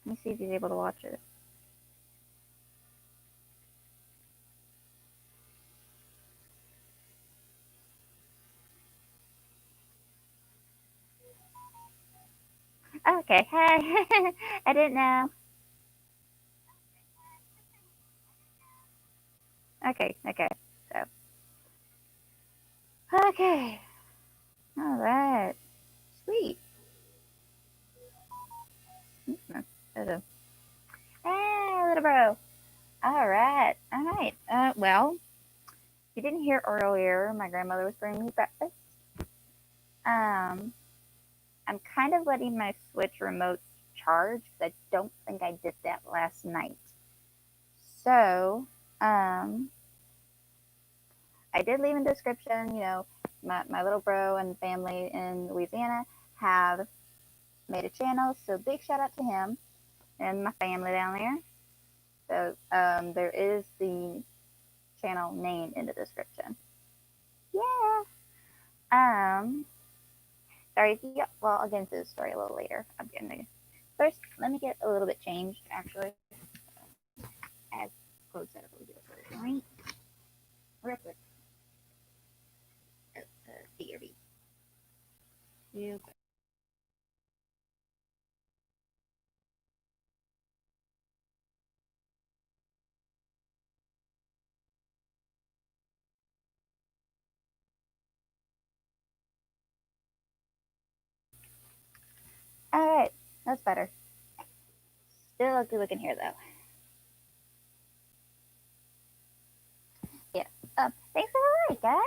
Let me see if he's able to watch it. Okay, hey. I didn't know. Okay, okay. So, okay. All right. Sweet. Hey, little bro. All right. All right. Well, you didn't hear earlier, my grandmother was bringing me breakfast. Um, I'm kind of letting my Switch remote charge because I don't think I did that last night. So, I did leave in the description, my little bro and family in Louisiana have made a channel. So big shout out to him and my family down there. So there is the channel name in the description. Yeah. Sorry. Yeah. Well, I'll get into the story a little later. I'm getting first. Let me get a little bit changed. Actually, as close that up a little bit. Right. Real quick. BRB. Real quick. All right. That's better. Still ugly looking here though. Yeah. Thanks for the like, guys.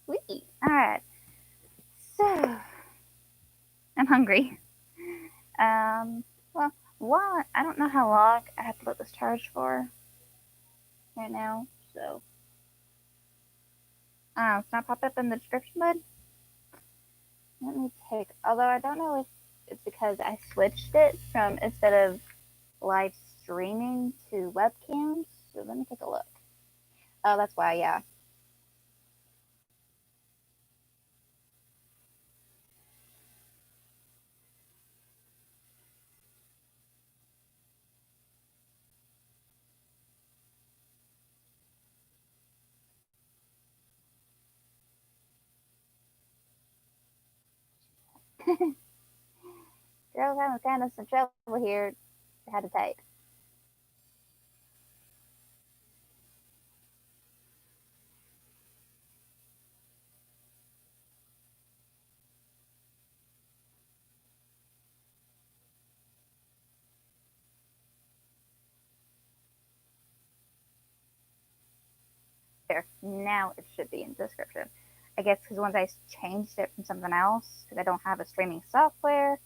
Sweet. All right. So I'm hungry. Well, one, I don't know how long I have to let this charge for right now, so it's not pop up in the description, bud. Let me take. Although I don't know if it's because I switched it from instead of live streaming to webcams. So let me take a look. Oh, that's why. Yeah. Girls having kind of some trouble here. Had to type. There. Now it should be in the description. I guess because once I changed it from something else, because I don't have a streaming software,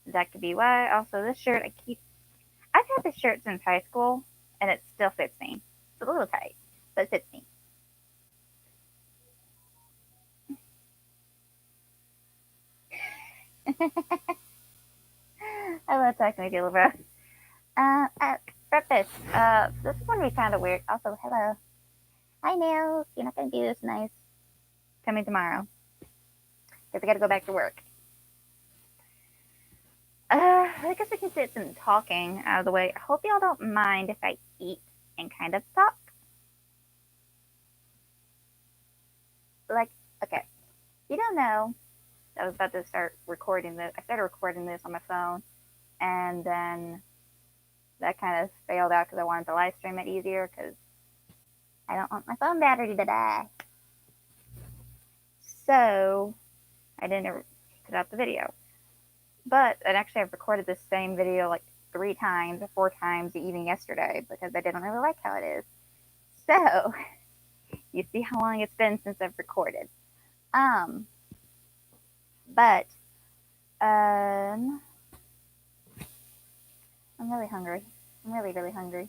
that could be why. Also, this shirt I've had this shirt since high school, and it still fits me. It's a little tight, but it fits me. I love talking with you, little bro. Breakfast. This is going to be kind of weird. Also, hello. Hi, Nails. You're not going to be this nice. Coming tomorrow. Because I got to go back to work. I guess I can sit some talking out of the way. I hope y'all don't mind if I eat and kind of talk. Like, okay. You don't know. I was about to start recording this. I started recording this on my phone, and then that kind of failed out because I wanted to live stream it easier because I don't want my phone battery to die. So I didn't put out the video. But and actually, I've recorded this same video like 3 times or 4 times even yesterday because I didn't really like how it is. So you see how long it's been since I've recorded. Um, but I'm really hungry. I'm really, really hungry.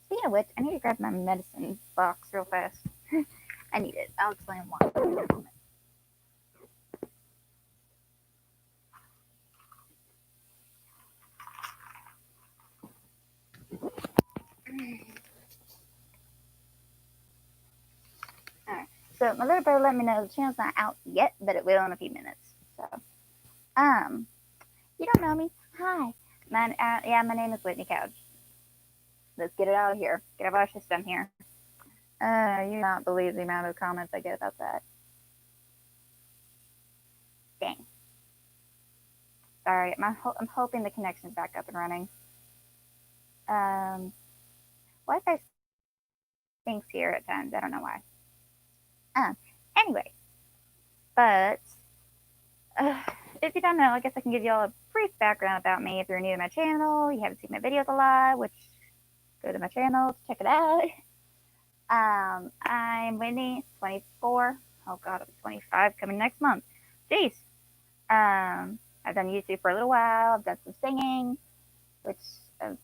Speaking of which, I need to grab my medicine box real fast. I need it. I'll explain why. Alright. So my little brother let me know the channel's not out yet, but it will in a few minutes. So You don't know me. Hi. My name is Whitney Couch. Let's get it out of here. Get out of our system here. You not believe the amount of comments I get about that. Dang. Sorry, I'm hoping the connection's back up and running. Wi-Fi stinks here at times. I don't know why. Anyway, but if you don't know, I guess I can give you all a brief background about me. If you're new to my channel, you haven't seen my videos a lot, which go to my channel to check it out. I'm Whitney, 24. Oh God, I'll be 25 coming next month. Jeez. I've done YouTube for a little while. I've done some singing, which I'm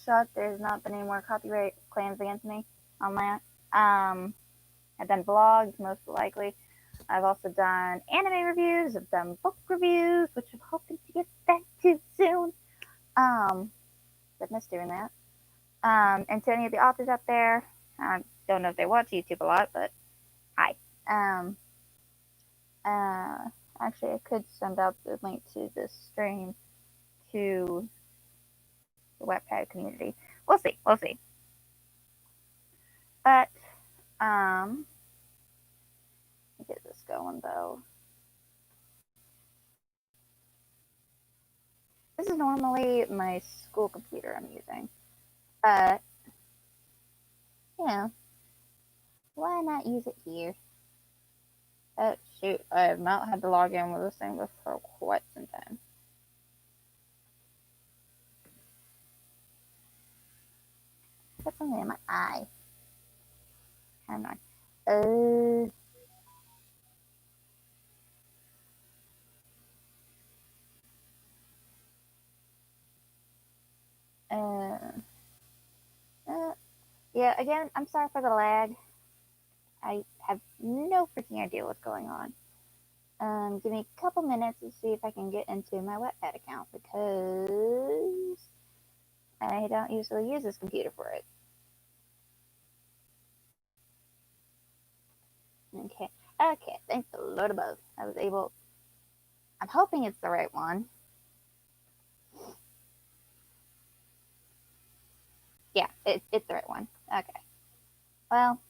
shocked there's not been any more copyright claims against me on that. I've done vlogs, most likely. I've also done anime reviews. I've done book reviews, which I'm hoping to get back to soon. I've missed doing that. And to any of the authors out there, I don't know if they watch YouTube a lot, but hi. Actually, I could send out the link to this stream to the Wattpad community. We'll see. We'll see. But, let me get this going, though. This is normally my school computer I'm using. But, you know, why not use it here? Oh, shoot. I have not had to log in with this thing for quite some time. Put something in my eye. Hang on. Yeah, again, I'm sorry for the lag. I have no freaking idea what's going on. Give me a couple minutes to see if I can get into my Wattpad account because I don't usually use this computer for it. Okay. Okay, thanks the Lord above. I was able. I'm hoping it's the right one. Yeah, it's the right one. Okay. Well,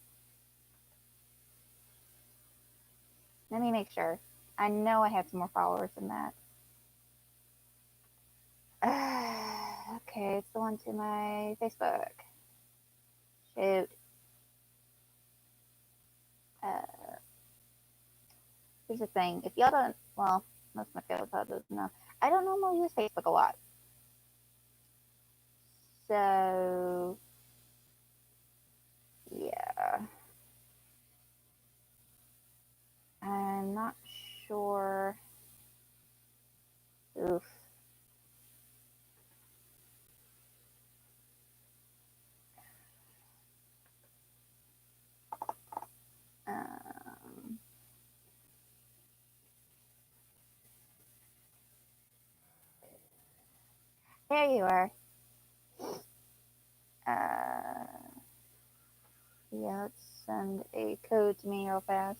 let me make sure. I know I had some more followers than that. Okay, it's the one to my Facebook. Shoot. Here's the thing. If y'all don't, well, most of my family probably doesn't know. I don't normally use Facebook a lot. So, yeah. I'm not sure. Oof. Um, there you are. Yeah, let's send a code to me real fast.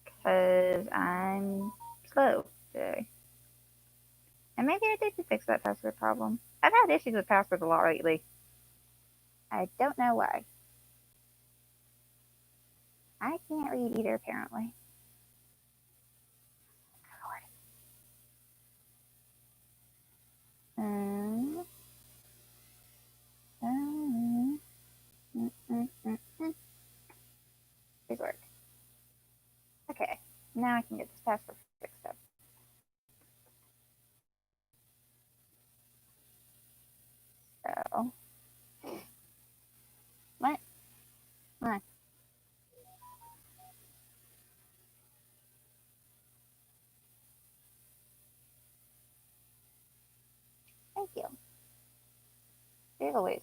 Because I'm slow today. And maybe I did fix that password problem. I've had issues with passwords a lot lately. I don't know why. I can't read either, apparently. Please work. Okay, now I can get this password fixed up. So, what? What? Thank you. There's always.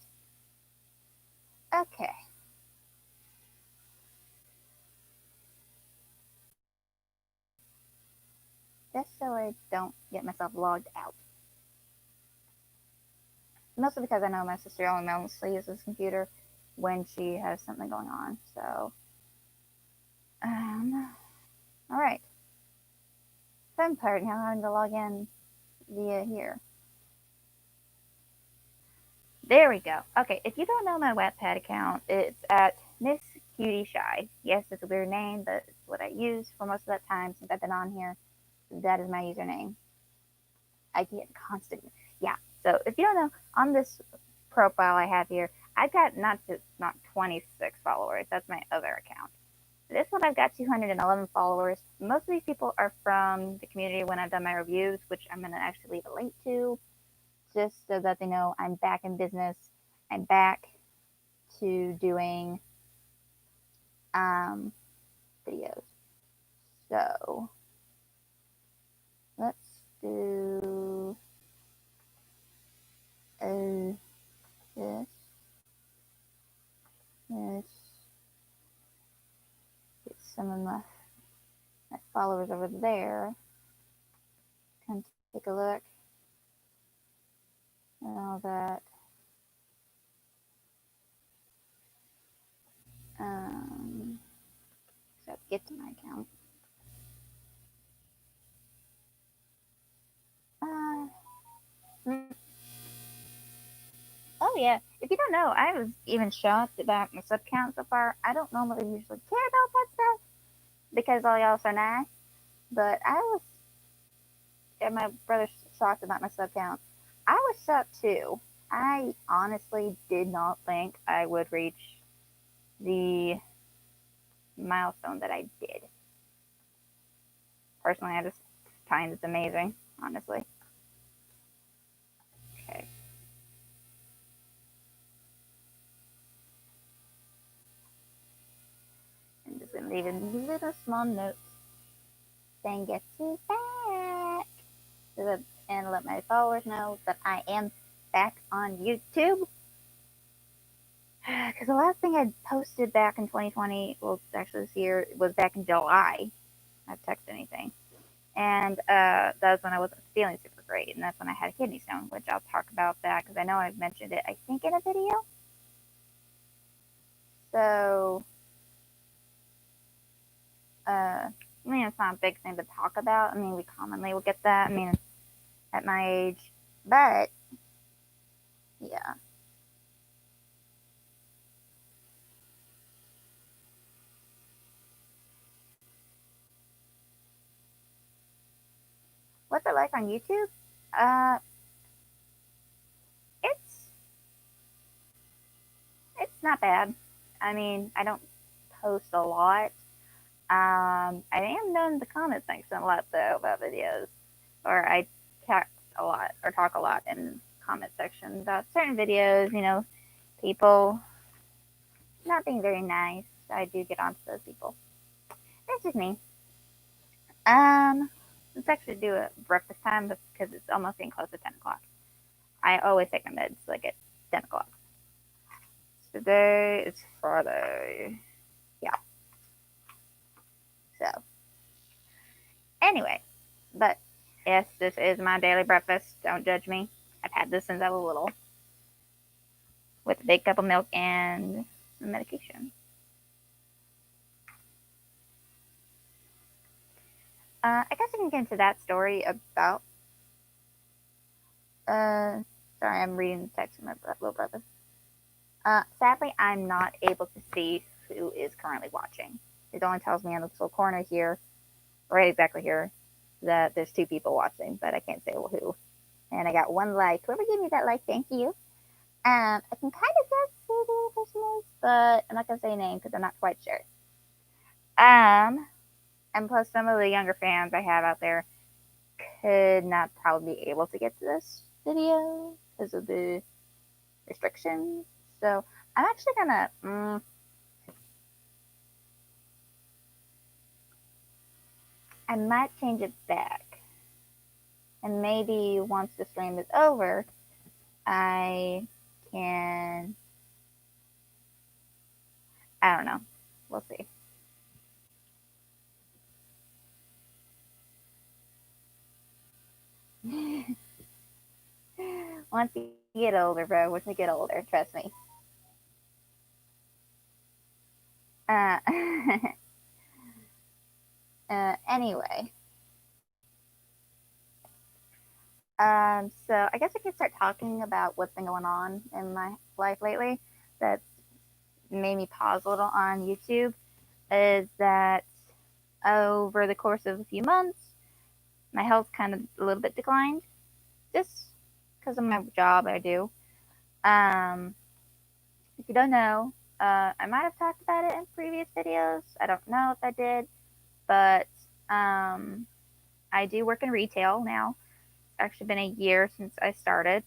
Okay. Just so I don't get myself logged out. Mostly because I know my sister only mostly uses this computer when she has something going on. So, all right. So, fun part, now I'm having to log in via here. There we go. Okay, if you don't know my Wattpad account, it's at Miss Cutie Shy. Yes, it's a weird name, but it's what I use for most of that time since I've been on here. That is my username. I get constant. Yeah. So if you don't know, on this profile I have here, I've got not 26 followers. That's my other account. This one I've got 211 followers. Most of these people are from the community when I've done my reviews, which I'm going to actually leave a link to, just so that they know I'm back in business. I'm back to doing videos. So let's do this. Let's get some of my followers over there. Come take a look and all that. So get to my account. Oh yeah. If you don't know, I was even shocked about my sub count so far. I don't normally usually care about that stuff because all y'all are so nice. But I was, and my brother's shocked about my sub count. I was shocked too. I honestly did not think I would reach the milestone that I did. Personally, I just find it's amazing, honestly. Okay. I'm just gonna leave a little small note saying get you back. And let my followers know that I am back on YouTube. Because the last thing I posted back in 2020, well, actually this year, was back in July. I haven't texted anything. And that was when I wasn't feeling super great. And that's when I had a kidney stone, which I'll talk about that because I know I've mentioned it, I think, in a video. So, I mean, it's not a big thing to talk about. I mean, we commonly will get that. I mean, at my age. But, yeah. What's it like on YouTube? Uh, it's it's not bad. I mean, I don't post a lot. I am known to comment section a lot though about videos, or I text a lot or talk a lot in comment section about certain videos. You know, people not being very nice. I do get onto those people. That's just me. Let's actually do a breakfast time because it's almost getting close to 10 o'clock. I always take my meds like at 10 o'clock. Today is Friday. Yeah. So, anyway, but yes, this is my daily breakfast. Don't judge me. I've had this since I was little with a big cup of milk and some medication. I guess I can get into that story about. Sorry, I'm reading the text from my little brother. Sadly, I'm not able to see who is currently watching. It only tells me on this little corner here, right exactly here, that there's 2 people watching, but I can't say who. And I got 1 like. Whoever gave me that like, thank you. I can kind of guess who the person is, but I'm not gonna say a name because I'm not quite sure. And plus some of the younger fans I have out there could not probably be able to get to this video because of the restrictions. So I'm actually gonna I might change it back. And maybe once the stream is over, I can I don't know. We'll see. Once you get older, bro. Once you get older, trust me. Uh, anyway, So I guess I could start talking about what's been going on in my life lately that made me pause a little on YouTube. Is that over the course of a few months, my health kind of a little bit declined, just because of my job I do. Um, if you don't know, I might have talked about it in previous videos. I don't know if I did, but um, I do work in retail now. It's actually been a year since I started,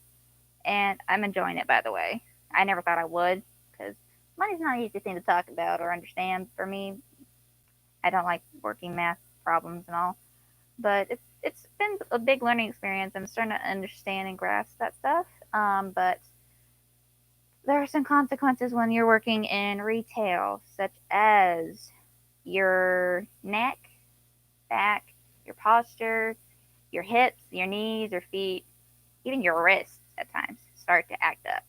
and I'm enjoying it, by the way. I never thought I would, because money's not an easy thing to talk about or understand for me. I don't like working math problems and all, but it's been a big learning experience. I'm starting to understand and grasp that stuff. But there are some consequences when you're working in retail, such as your neck, back, your posture, your hips, your knees, your feet, even your wrists at times start to act up.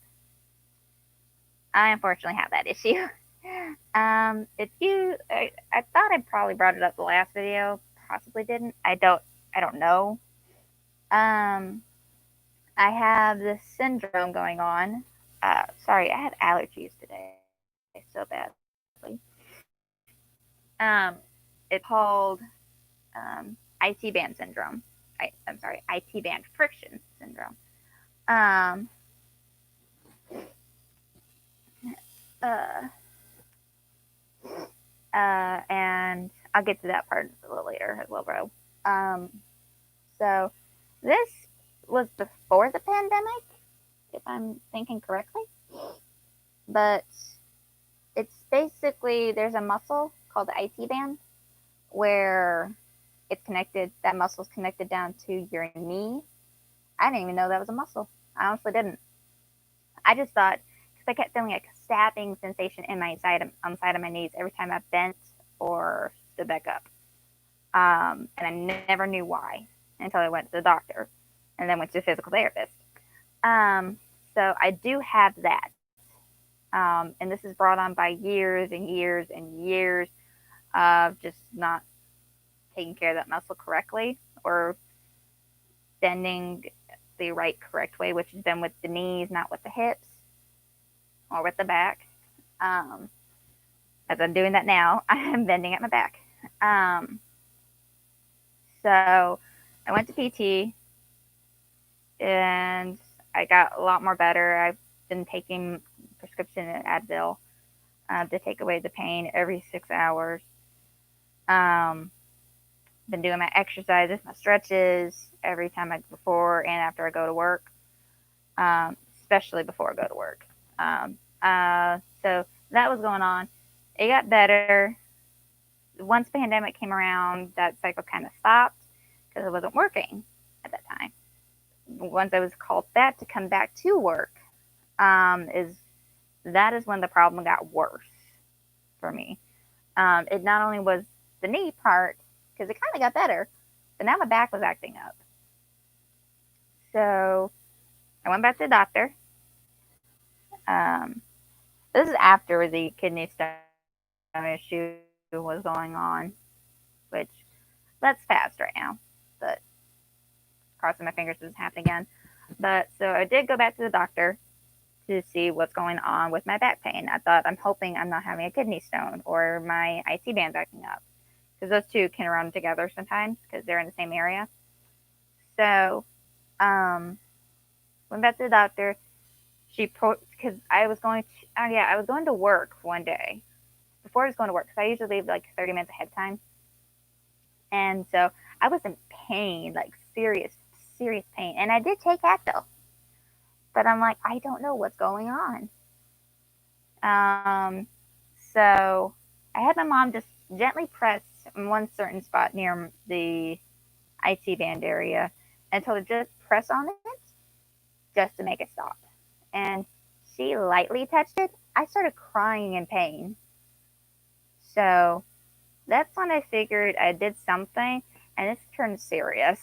I unfortunately have that issue. If you, I thought I probably brought it up the last video, possibly didn't. I don't know. Um, I have this syndrome going on. Sorry, I had allergies today so badly. It's called IT band syndrome. I'm sorry, IT band friction syndrome. Um, uh, and I'll get to that part a little later as well, bro. Um, so this was before the pandemic, if I'm thinking correctly. But it's basically there's a muscle called the IT band where it's connected. That muscle's connected down to your knee. I didn't even know that was a muscle. I honestly didn't. I just thought because I kept feeling like a stabbing sensation in my side on the side of my knees every time I bent or stood back up. And I never knew why until I went to the doctor and then went to a physical therapist. Um, so I do have that. And this is brought on by years and years and years of just not taking care of that muscle correctly or bending the right correct way, which is done with the knees, not with the hips or with the back. Um, as I'm doing that now, I'm bending at my back. Um, so I went to PT and I got a lot more better. I've been taking prescription Advil to take away the pain every 6 hours. Um, been doing my exercises, my stretches every time before and after I go to work, especially before I go to work. So that was going on. It got better. Once the pandemic came around, that cycle kind of stopped because it wasn't working at that time. Once I was called back to come back to work, is that is when the problem got worse for me. It not only was the knee part because it kind of got better, but now my back was acting up. So I went back to the doctor. Um, this is after the kidney stone issue was going on, which that's fast right now, but crossing my fingers it doesn't happen again. But so I did go back to the doctor to see what's going on with my back pain. I thought I'm hoping I'm not having a kidney stone or my IT band's acting up because those two can run together sometimes because they're in the same area. So um, went back to the doctor. Because I was going to I was going to work one day before I was going to work because I usually leave like 30 minutes ahead of time, and so I was in pain, like serious pain, and I did take Advil, but I'm like I don't know what's going on. Um, so I had my mom just gently press in one certain spot near the IT band area and told her just press on it just to make it stop. And she lightly touched it. I started crying in pain. So that's when I figured I did something and it's turned serious.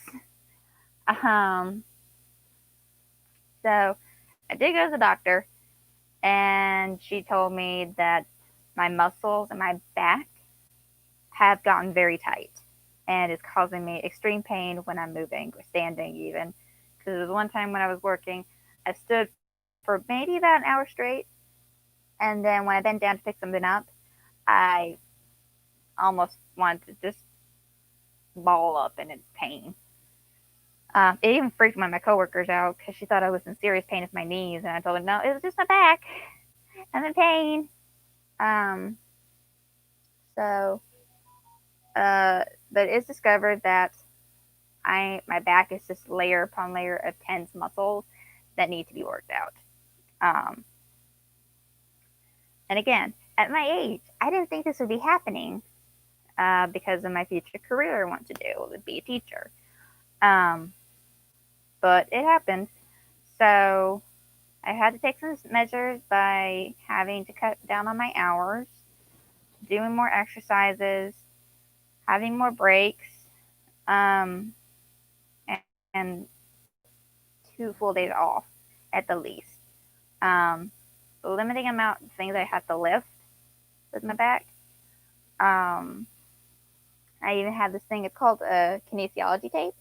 Um, so I did go to the doctor and she told me that my muscles and my back have gotten very tight and is causing me extreme pain when I'm moving or standing even because there was one time when I was working, I stood for maybe about an hour straight, and then when I bent down to pick something up, I almost wanted to just ball up in pain. It even freaked one of my coworkers out because she thought I was in serious pain with my knees, and I told her, no, it was just my back. I'm in pain. Um, so, but it's discovered that my back is just layer upon layer of tense muscles that need to be worked out. Um, and again, at my age, I didn't think this would be happening because of my future career I want to do would be a teacher. Um, but it happened. So I had to take some measures by having to cut down on my hours, doing more exercises, having more breaks, um, and 2 full days off at the least. Um, limiting amount of things I have to lift with my back. Um, I even have this thing. It's called a kinesiology tape,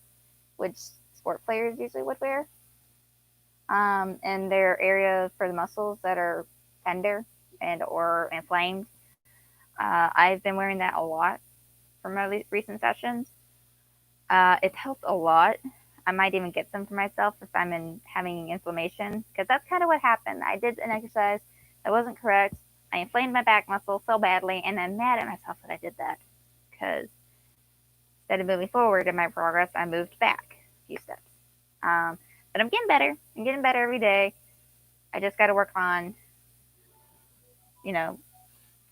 which sport players usually would wear. And their area for the muscles that are tender and or inflamed. I've been wearing that a lot for my recent sessions. It's helped a lot. I might even get some for myself if I'm having inflammation, because that's kind of what happened. I did an exercise that wasn't correct. I inflamed my back muscle so badly, and I'm mad at myself that I did that, because instead of moving forward in my progress, I moved back a few steps. But I'm getting better. I'm getting better every day. I just got to work on, you know,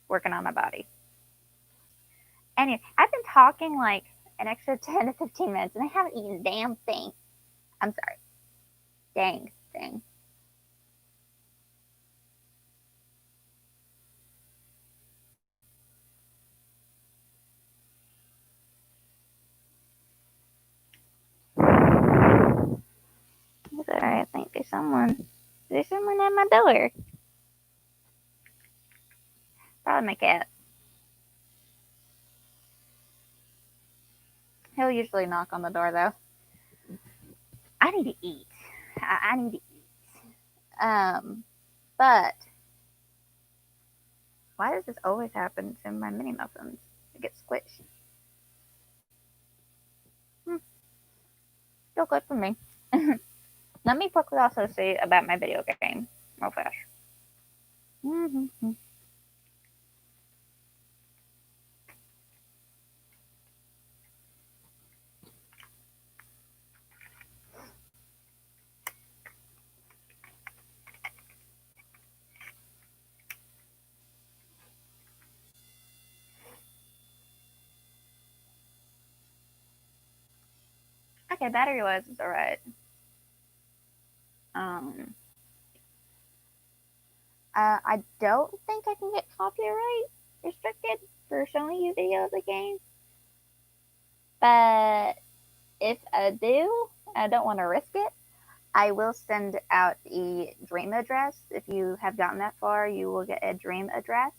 working on my body. Anyway, I've been talking like an extra 10 to 15 minutes, and I haven't eaten a damn thing. I'm sorry. Dang thing. It's alright. I think there's someone at my door. Probably my cat. He'll usually knock on the door though. I need to eat. I need to eat. But why does this always happen to my mini muffins? They get squished. Still good for me. Let me quickly also say about my video game real fast. Mm-hmm. Okay, battery wise is alright. Um, I don't think I can get copyright restricted for showing you video of the game. But if I do, I don't want to risk it. I will send out a dream address. If you have gotten that far, you will get a dream address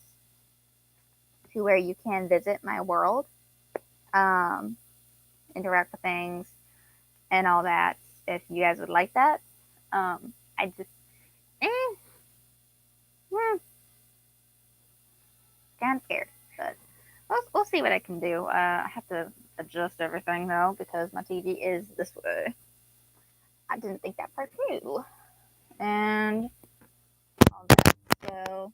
to where you can visit my world, um, interact with things, and all that. If you guys would like that, I just eh, kind of scared, but we'll see what I can do. I have to adjust everything though because my TV is this way. I didn't think that part through, and all that. So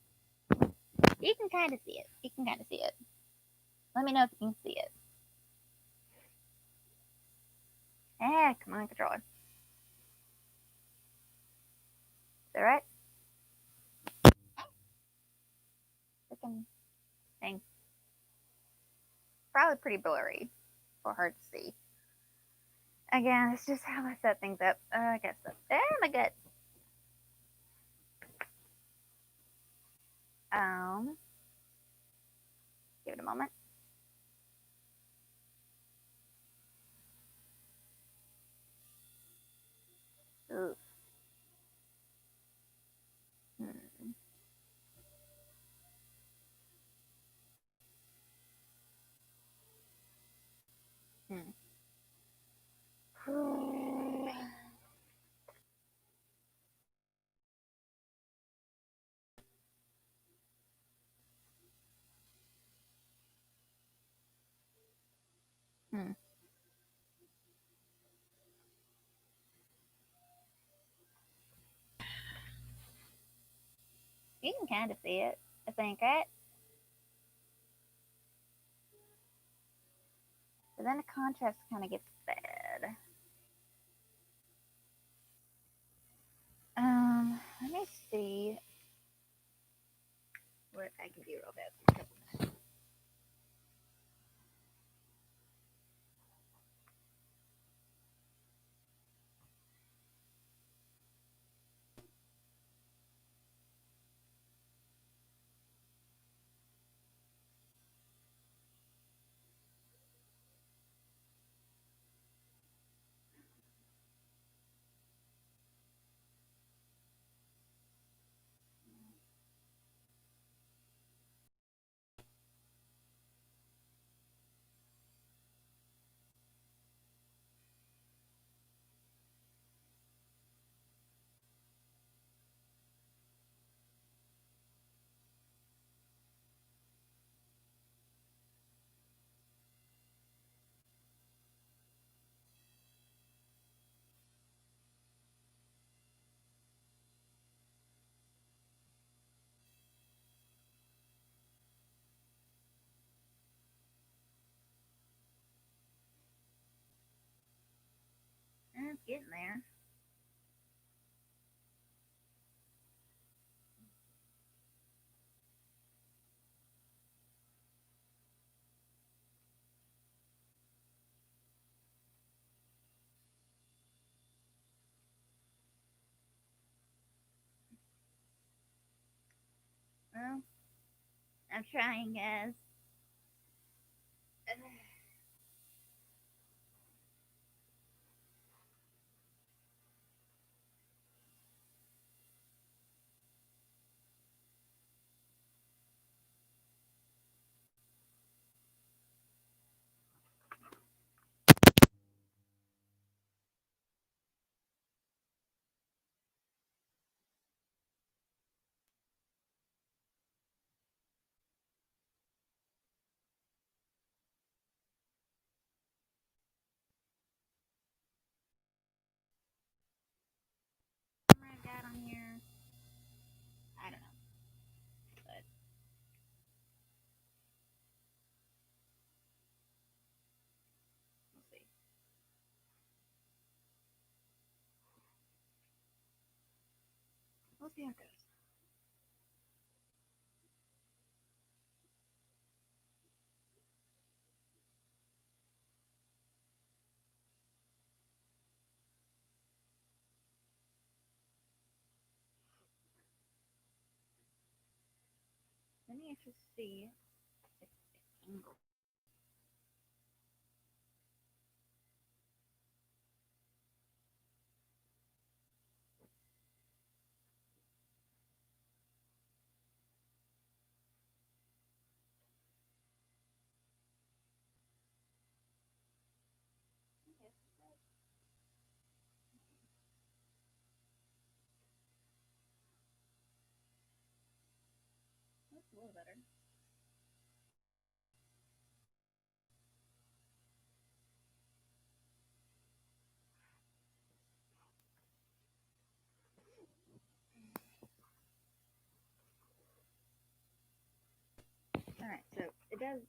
you can kind of see it. You can kind of see it. Let me know if you can see it. Come on, controller. Is that right? Freaking thing. Probably pretty blurry for hard to see. Again, it's just how I set things up. I guess so. My gut. Um, give it a moment. Ooh. Hmm. Hmm. Hmm. You can kind of see it, I think, right? But then the contrast kind of gets bad. Let me see what I can do real fast. It's getting there. Well, I'm trying, guys. I've got on here. I don't know, but we'll see. We'll see how it goes. Let me actually see if it's angled. Yes, that's a little better. All right, so it does.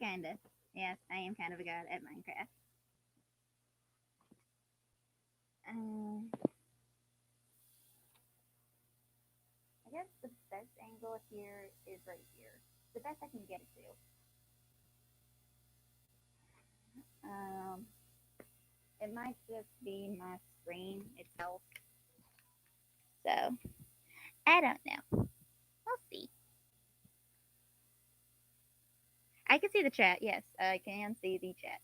Kinda. Yes, I am kind of a god at Minecraft. Um, I guess the best angle here is right here. The best I can get it to. Um, it might just be my screen itself. So I don't know. We'll see. I can see the chat. Yes, I can see the chat.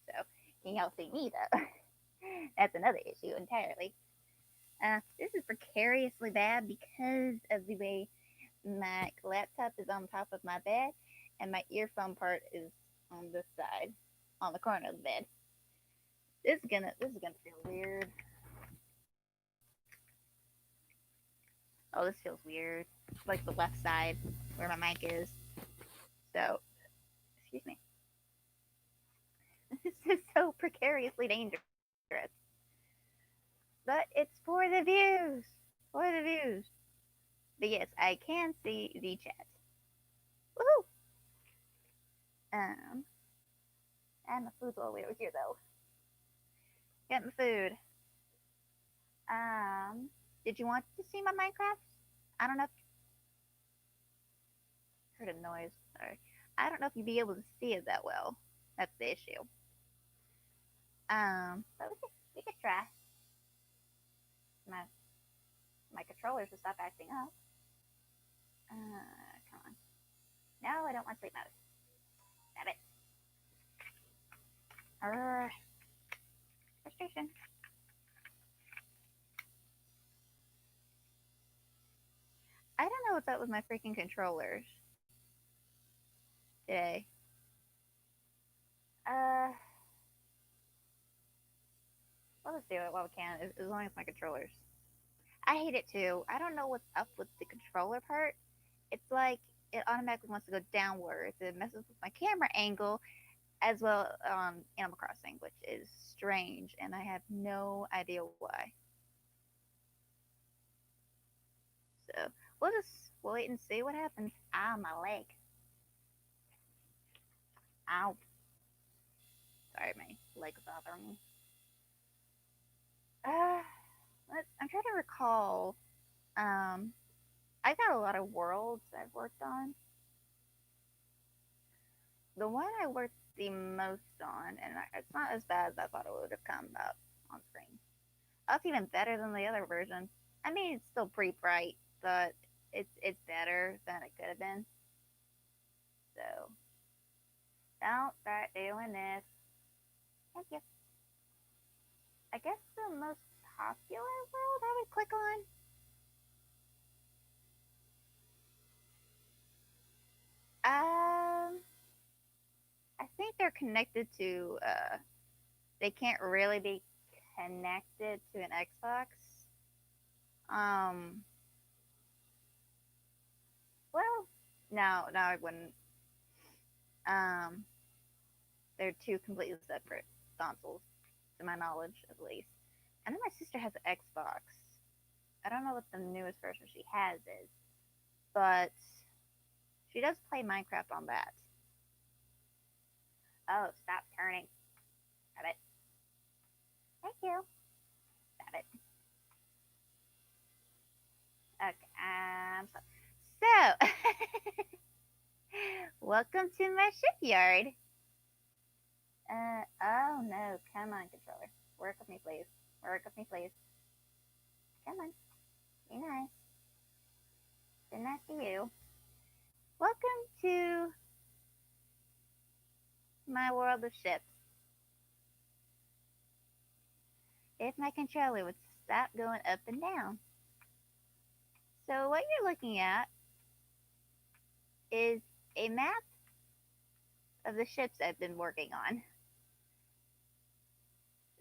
So can y'all see me though? That's another issue entirely. This is precariously bad because of the way my laptop is on top of my bed and my earphone part is on this side, on the corner of the bed. This is gonna feel weird. Oh, this feels weird. It's like the left side where my mic is. So, excuse me. This is so precariously dangerous. But it's for the views. For the views. But yes, I can see the chat. Woohoo! And my food's all the way over here though. Get my food. Did you want to see my Minecraft? I don't know if you heard a noise. Sorry. I don't know if you'd be able to see it that well. That's the issue. But we could try. My my controllers will stop acting up. Come on. No, I don't want sleep mode. Damn it. Frustration. I don't know what's up with my freaking controllers today. We'll just do it while we can, as long as my controllers. I hate it too. I don't know what's up with the controller part. It's like it automatically wants to go downwards. It messes with my camera angle as well on Animal Crossing, which is strange, and I have no idea why. So we'll just wait and see what happens. Ow, my leg. Ow. Sorry, my leg's bothering me. I'm trying to recall. I got a lot of worlds I've worked on. The one I worked the most on, and it's not as bad as I thought it would have come out on screen. That's even better than the other version. I mean, it's still pretty bright, but it's better than it could have been. So don't start doing this. Thank you. I guess the most popular world I would click on. I think they're connected to. They can't really be connected to an Xbox. Um. Well, no, I wouldn't. Um. They're two completely separate consoles, to my knowledge, at least. I know my sister has an Xbox. I don't know what the newest version she has is, but she does play Minecraft on that. Oh, stop turning. Stop it. Thank you. Stop it. Okay, so welcome to my shipyard. Oh no, come on, controller. Work with me, please. Work with me, please. Come on. Be nice. Be nice to you. Welcome to my world of ships. If my controller would stop going up and down. So what you're looking at is a map of the ships I've been working on.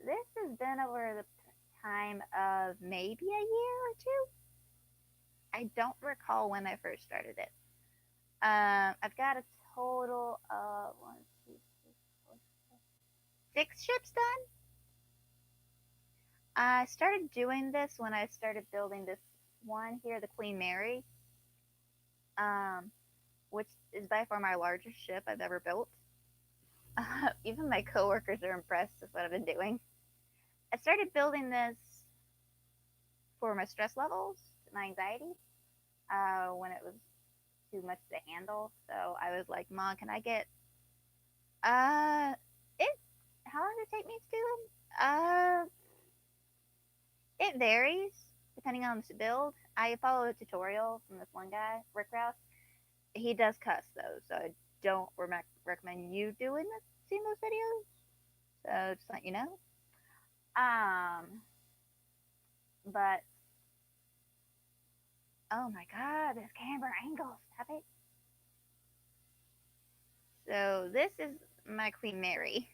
This has been over the time of maybe a year or two. I don't recall when I first started it. I've got a total of 6 ships done. I started doing this when I started building this one here, the Queen Mary, which is by far my largest ship I've ever built. Even my coworkers are impressed with what I've been doing. I started building this for my stress levels, my anxiety, when it was too much to handle. So I was like, Mom, can I get it how long did it take me to do them? It varies depending on the build. I follow a tutorial from this one guy, Rick Rouse. He does cuss though, so I don't recommend you seeing those videos. So just let you know. But oh my god, this camera angle, stop it. So this is my Queen Mary.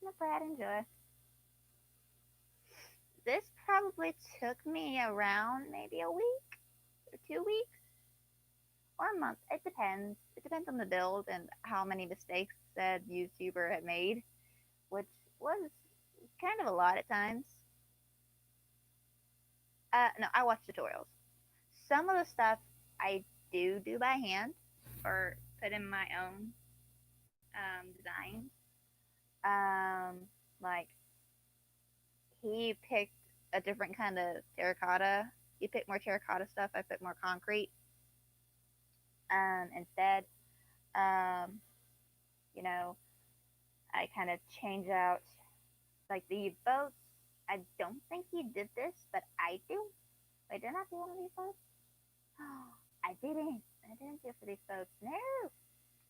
No, Brad, enjoy. this probably took me around maybe a week or 2 weeks or a month. It depends. It depends on the build and how many mistakes said YouTuber had made, which was kind of a lot at times. No, I watch tutorials. Some of the stuff I do by hand or put in my own design. Like he picked a different kind of terracotta. He picked more terracotta stuff. I put more concrete. Instead, um, you know, I kind of change out like the boats. I don't think he did this, but I do. Wait, did I not do one of these boats? Oh, I didn't. I didn't do it for these boats. No,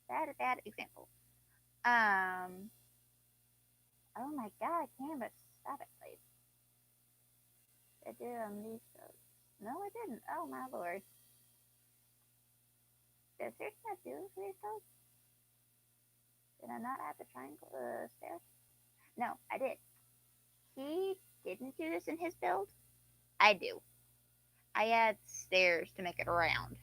bad example. Um. Oh my God, camera, stop it, please. I did on these boats. No, I didn't. Oh my lord. Did I seriously not do it for these boats? Did I not add the triangle stairs? No, I did. He didn't do this in his build. I do. I add stairs to make it round.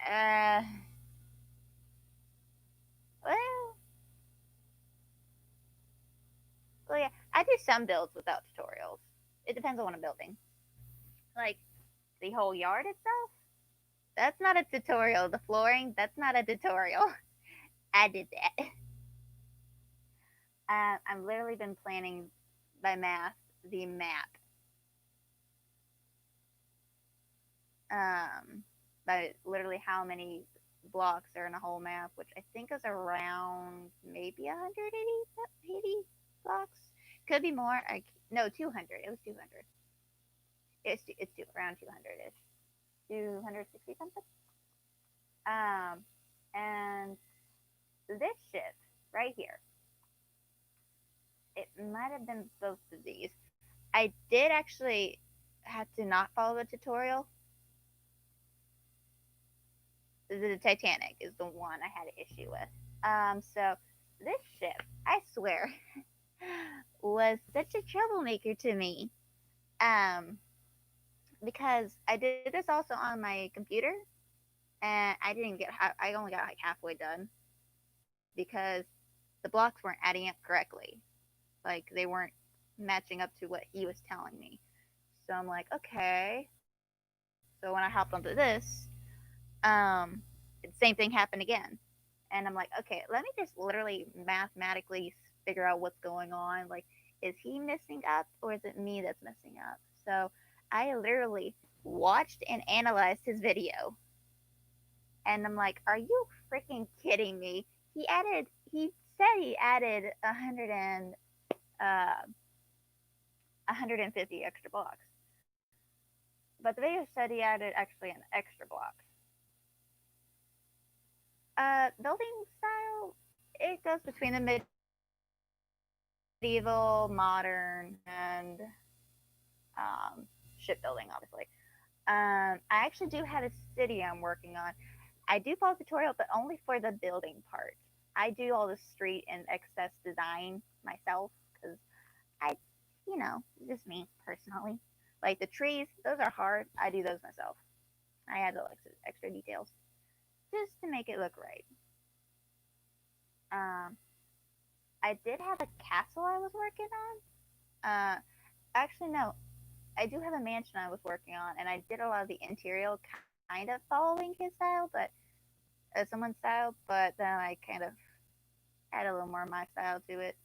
Uh, well, well, yeah. I do some builds without tutorials. It depends on what I'm building. Like the whole yard itself. That's not a tutorial. The flooring. That's not a tutorial. I did that. I've literally been planning by math the map. By literally how many blocks are in a whole map, which I think is around maybe 180 blocks. Could be more. No, 200. It was 200. It's around 200 ish. 260 something. And this ship right here, it might have been both of these. I did actually have to not follow the tutorial. The Titanic is the one I had an issue with. So this ship, I swear, was such a troublemaker to me. Um, because I did this also on my computer, and I didn't get. I only got like halfway done because the blocks weren't adding up correctly. Like they weren't matching up to what he was telling me. So I'm like, okay. So when I hopped onto this, um, the same thing happened again. And I'm like, okay, let me just literally mathematically figure out what's going on. Like, is he messing up or is it me that's messing up? So I literally watched and analyzed his video. And I'm like, are you freaking kidding me? He said he added 150 extra blocks. But the video said he added actually an extra block. Building style, it goes between the medieval, modern, and shipbuilding, obviously. I actually do have a city I'm working on. I do follow tutorial, but only for the building part. I do all the street and excess design myself because I, just me personally. Like the trees, those are hard. I do those myself. I add the extra details just to make it look right. Um, I did have a castle I was working on. Actually, no, I do have a mansion I was working on, and I did a lot of the interior, kind of following his style, but someone's style. But then I kind of add a little more of my style to it.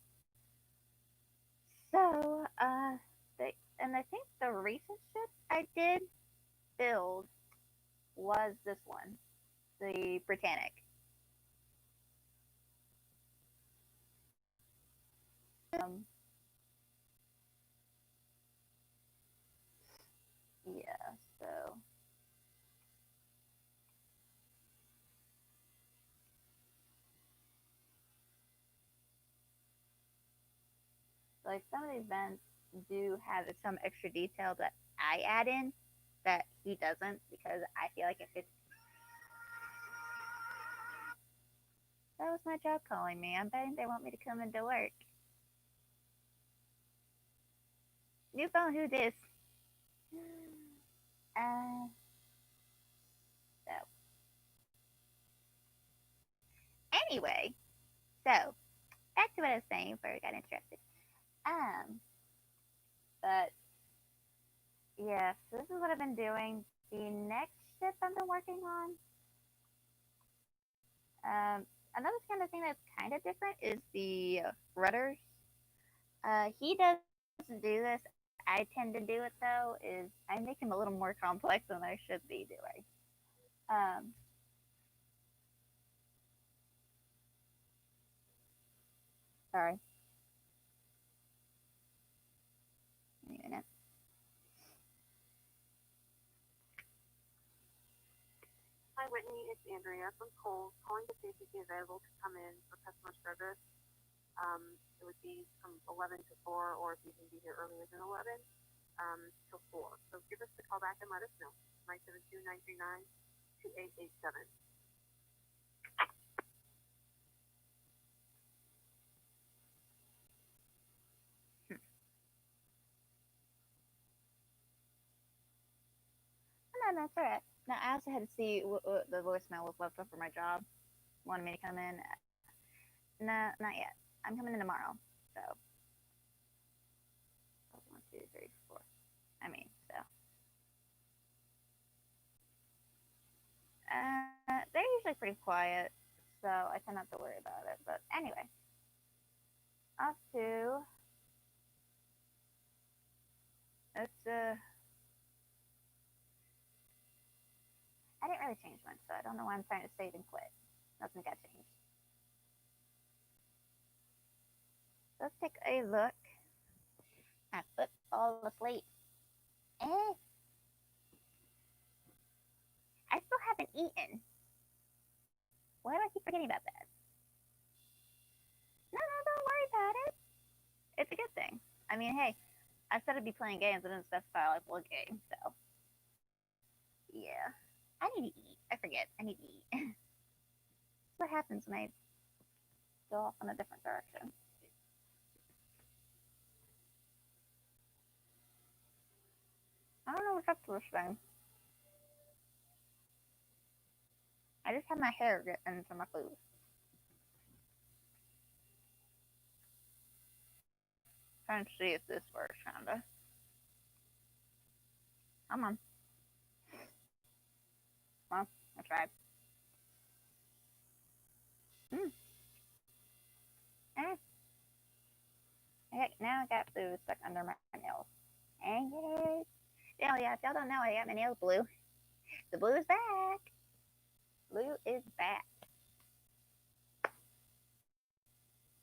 So, and I think the recent ship I did build was this one, the Britannic. Um, yeah. So like some of these events do have some extra detail that I add in that he doesn't because I feel like if it's That was my job calling me. I'm betting they want me to come into work. New phone, who this? Uh, so anyway, so back to what I was saying before I got interrupted. Um, but yeah, so this is what I've been doing. The next ship I've been working on. Another kind of thing that's kind of different is the rudders. He doesn't do this. I tend to do it though. Is I make him a little more complex than I should be doing. Um, sorry. Give me a minute. Hi, Whitney. It's Andrea from Kohl's calling to see if you'd be available to come in for customer service. It would be from 11 to 4, or if you can be here earlier than 11, till 4. So give us the call back and let us know. 972-939-2887. No, that's alright. No, I also had to see what the voicemail was left up for my job. Wanted me to come in. No, not yet. I'm coming in tomorrow. So 1, 2, 3, 4. I mean, so they're usually pretty quiet, so I tend not to worry about it. But anyway, off to it's I didn't really change much, so I don't know why I'm trying to save and quit. Nothing got changed. Let's take a look at football asleep. Eh, I still haven't eaten. Why do I keep forgetting about that? No, no, don't worry about it. It's a good thing. I mean, hey, I said I'd be playing games. I didn't specify like what game, so yeah. I need to eat. I forget. I need to eat. What happens when I go off in a different direction? I don't know what's up to this thing. I just had my hair get into my food. Trying to see if this works, kinda. Come on. Well, I tried. Hmm. Eh. Heck, now I got blue stuck under my nails. Dang it. Yeah, if y'all don't know, I got my nails blue. The blue is back. Blue is back.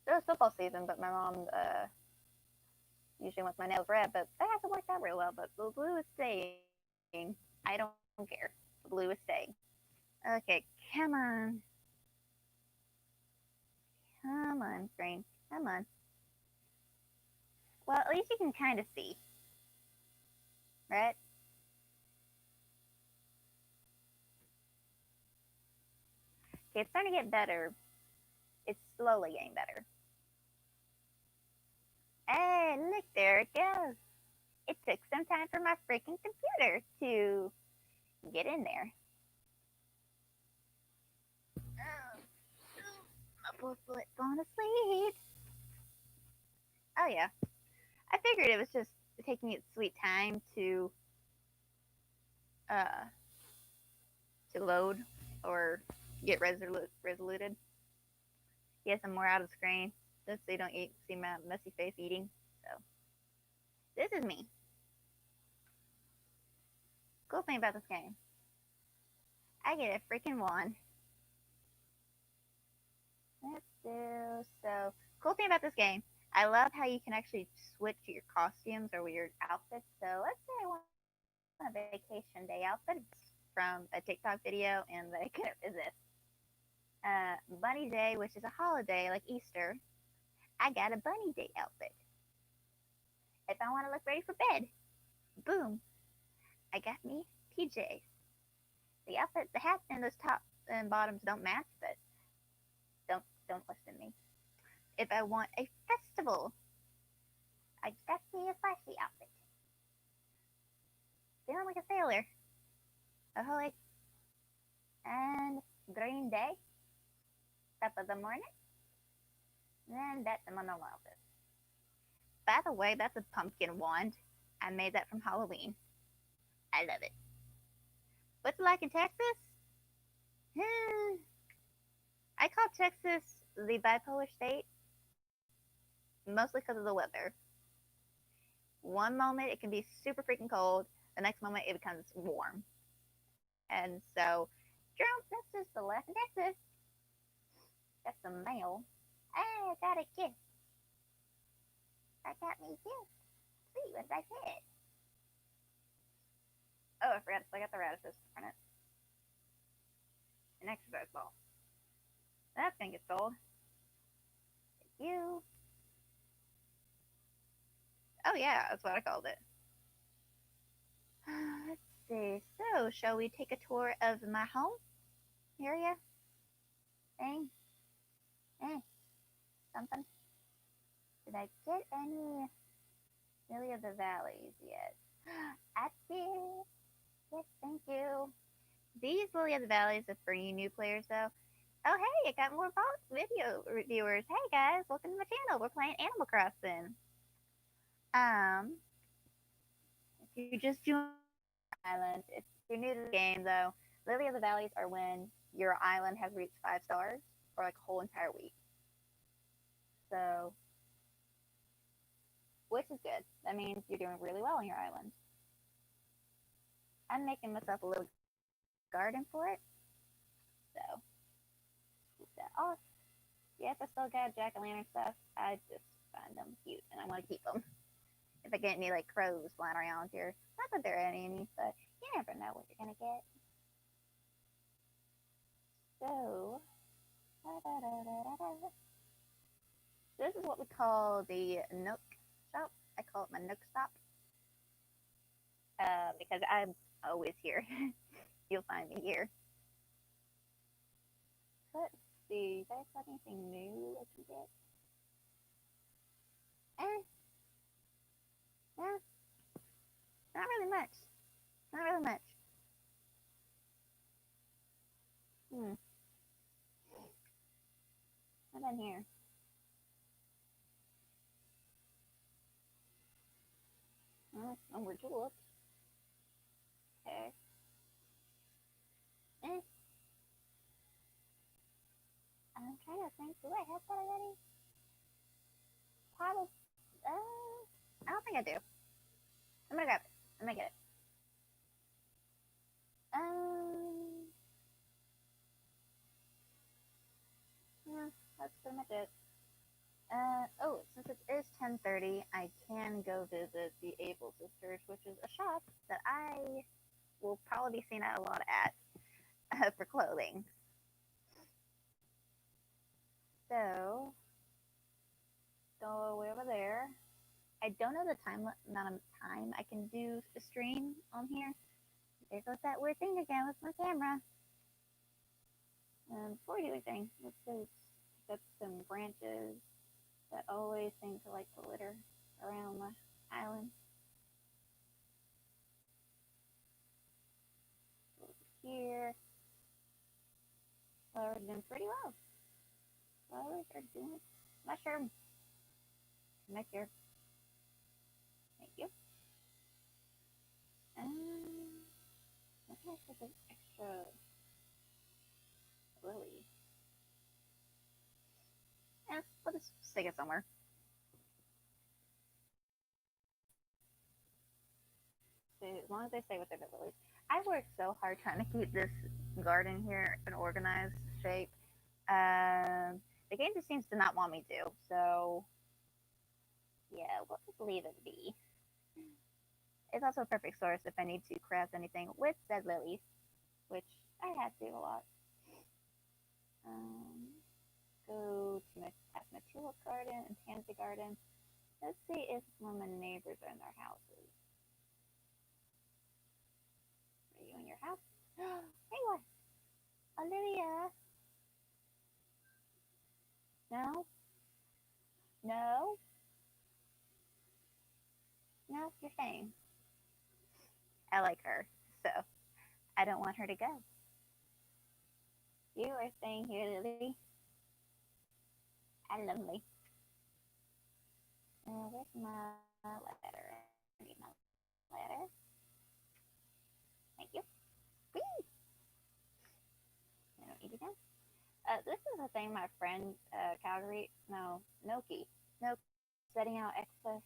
It was football season, but my mom usually wants my nails red, but that hasn't worked out real well. But the blue is staying. I don't care. The blue is staying. Okay, come on. Come on, screen. Come on. Well, at least you can kind of see, right? Okay, it's starting to get better. It's slowly getting better. Hey, look, there it goes. It took some time for my freaking computer to get in there. Oh, my poor foot falling asleep. Oh yeah, I figured it was just taking its sweet time uh to load or get resoluted. Yes, I'm more out of screen just so you don't see my messy face eating. So this is me. Cool thing about this game, I get a freaking wand. Let's do so. Cool thing about this game, I love how you can actually switch your costumes or your outfits. So let's say I want a vacation day outfit from a TikTok video, and the clip is this. Bunny Day, which is a holiday like Easter, I got a Bunny Day outfit. If I want to look ready for bed, boom, I got me PJs. The outfit, the hat, and those top and bottoms don't match, but don't Don't question me. If I want a festival, I got me a flashy outfit. Feeling like a sailor. A holy and green day. Top of the morning. And that's my normal outfit. By the way, that's a pumpkin wand. I made that from Halloween. I love it. What's it like in Texas? I call Texas the bipolar state mostly because of the weather. One moment it can be super freaking cold, the next moment it becomes warm. And so, Trump, that's just the left of Texas. That's the mail. I got a gift. I got me a gift. Sweet, what did I get? Oh, I forgot. I got the radishes on it. An exercise ball. That's gonna get sold. Thank you. Oh yeah, that's what I called it. Let's see. So, shall we take a tour of my home area? Thing? Something? Did I get any Lily of the Valleys yet? I did. Yes, thank you. These Lily of the Valleys are for you new players, though. Oh, hey, I got more video viewers. Hey, guys, welcome to my channel. We're playing Animal Crossing. If you just joined Island, if you're new to the game, though, Lily of the Valleys are when your island has reached 5 stars for like a whole entire week. So, which is good. That means you're doing really well on your island. I'm making myself a little garden for it. So, keep that off. Yes, I still got jack-o'-lantern stuff. I just find them cute and I want to keep them. If I get any like crows flying around here, not that there are any, but you never know what you're gonna get. So, this is what we call the Nook shop. I call it my Nook stop because I'm always here. You'll find me here. Let's see. You guys got anything new I can get? Yeah, not really much. Not really much. What's in here? Somewhere to look. Okay. I'm trying to think. Do I have that already? Probably. I don't think I do. I'm gonna grab it. I'm gonna get it. Yeah, that's pretty much it. Oh, since it is 10:30, I can go visit the Able Sisters, which is a shop that I will probably be seen at a lot at for clothing. So, go over there. I don't know the amount of time I can do a stream on here. There goes that weird thing again with my camera. Before we do anything, let's go pick up some branches that always seem to like to litter around my island. Over here. Flowers are doing pretty well. Flowers are doing mushroom. Come back here. Thank you. What can I put this extra lily? Yeah, we'll just stick it somewhere. So as long as they stay with their lilies. I worked so hard trying to keep this garden here in organized shape. The game just seems to not want me to, so yeah, we'll just leave it be. It's also a perfect source if I need to craft anything with said lilies, which I have to a lot. Go to past my tulip garden and pansy garden. Let's see if one of my neighbors are in their houses. Are you in your house? Hey, what? Olivia. Well, you're saying I like her, so I don't want her to go. You are staying here, Lily. I love me. Where's my letter? I need my letter. Thank you. Whee! I don't need you now. This is a thing my friend Calgary, no, Noki. Noki setting out excess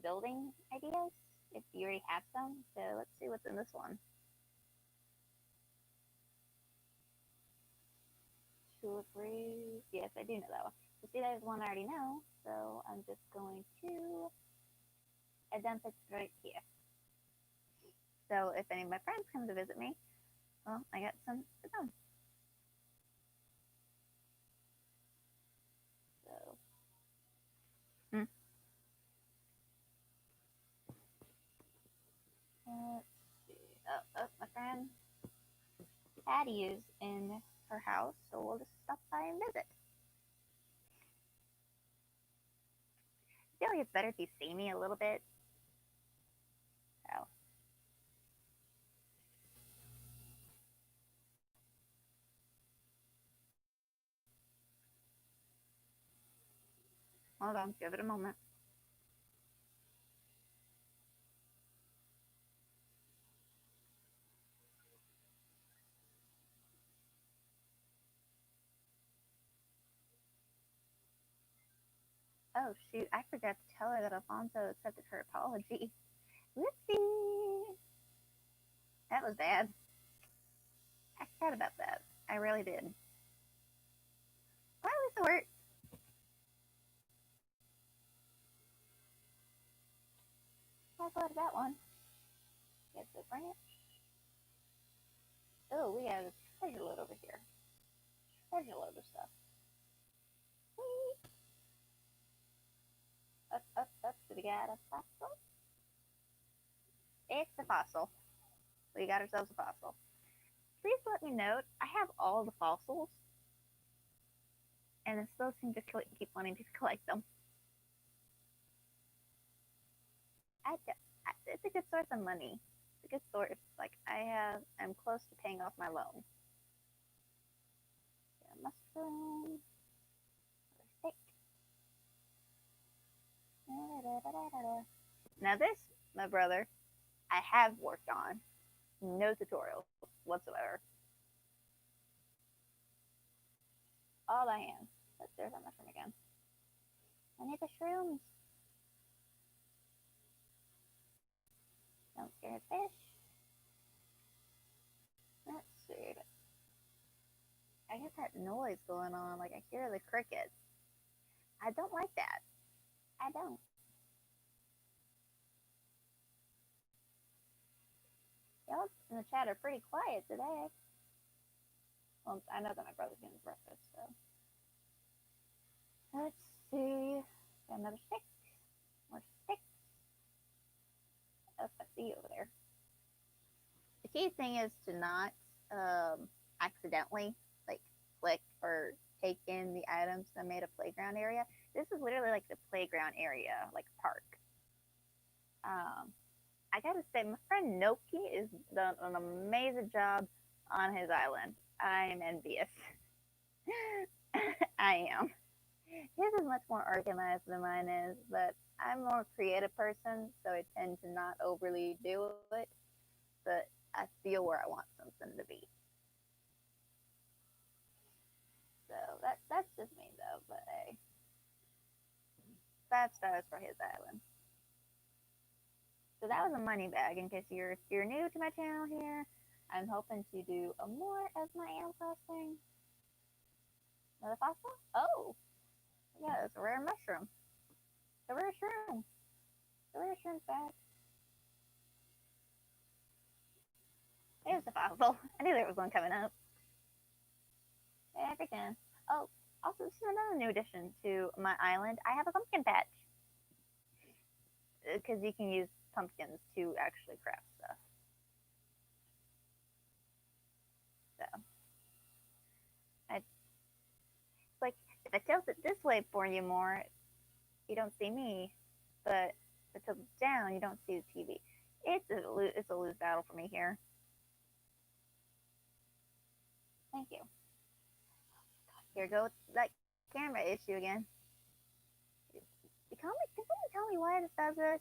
building ideas if you already have some. So let's see what's in this one. Tulip Roof. Yes, I do know that one. So see, there's one I already know. So I'm just going to dump it right here. So if any of my friends come to visit me, well, I got some for them. So, let's see. My friend Patty is in her house, so we'll just stop by and visit. I feel like it's better if you see me a little bit. So. Hold on, give it a moment. Oh shoot, I forgot to tell her that Alfonso accepted her apology. Whoopsie! That was bad. I forgot about that. I really did. Well, at least it worked. I thought of that one. Get the branch. Oh, we have a treasure load over here. Treasure load of stuff. Whee! Up. So we got a fossil. It's a fossil. We got ourselves a fossil. Please let me note, I have all the fossils, and I still seem to keep wanting to collect them. It's a good source of money. It's a good source. Like I'm close to paying off my loan. Yeah, mushroom, stick. Now this, my brother, I have worked on. No tutorials whatsoever. All by hand. But there's our mushroom again. I need the shrooms. Don't scare fish. Let's see. I get that noise going on. Like I hear the crickets. I don't like that. I don't. Y'all in the chat are pretty quiet today. Well, I know that my brother's getting breakfast, so. Let's see. Got another stick. More sticks. Oh, I see you over there. The key thing is to not accidentally like click or take in the items that made a playground area. This is literally like the playground area, like a park. I gotta say, my friend Noki has done an amazing job on his island. I am envious. I am. His is much more organized than mine is, but I'm a more creative person, so I tend to not overly do it. But I feel where I want something to be. So that's just me though. But hey, 5 stars for his island. So that was a money bag. In case you're new to my channel here, I'm hoping to do a more of my Animal Crossing. Another fossil? Oh, yeah, it's a rare mushroom. The rare shroom. The rare shroom's back. There's the fossil. I knew there was one coming up. There again. Oh, also, this is another new addition to my island. I have a pumpkin patch. Because you can use pumpkins to actually craft stuff. So, it's like, if I tilt it this way for you more, you don't see me. But If it tilts down, you don't see the TV. It's a lose battle for me here. Thank you. Here goes that camera issue again. Can someone tell me why this does this?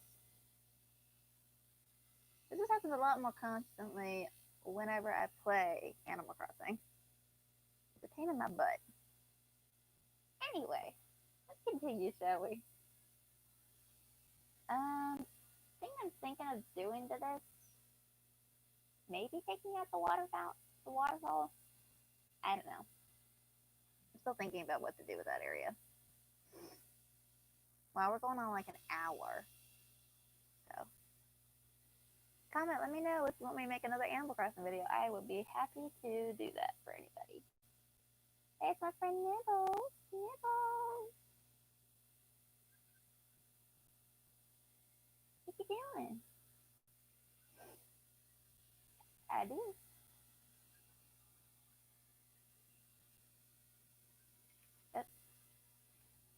This just happens a lot more constantly whenever I play Animal Crossing. It's a pain in my butt. Anyway, let's continue, shall we? Thing I'm thinking of doing to this, maybe taking out the waterfall. I don't know. I'm still thinking about what to do with that area. Wow, we're going on like an hour. So, comment, let me know if you want me to make another Animal Crossing video. I would be happy to do that for anybody. Hey, it's my friend Nibbles. Nibbles. What you doing? I do.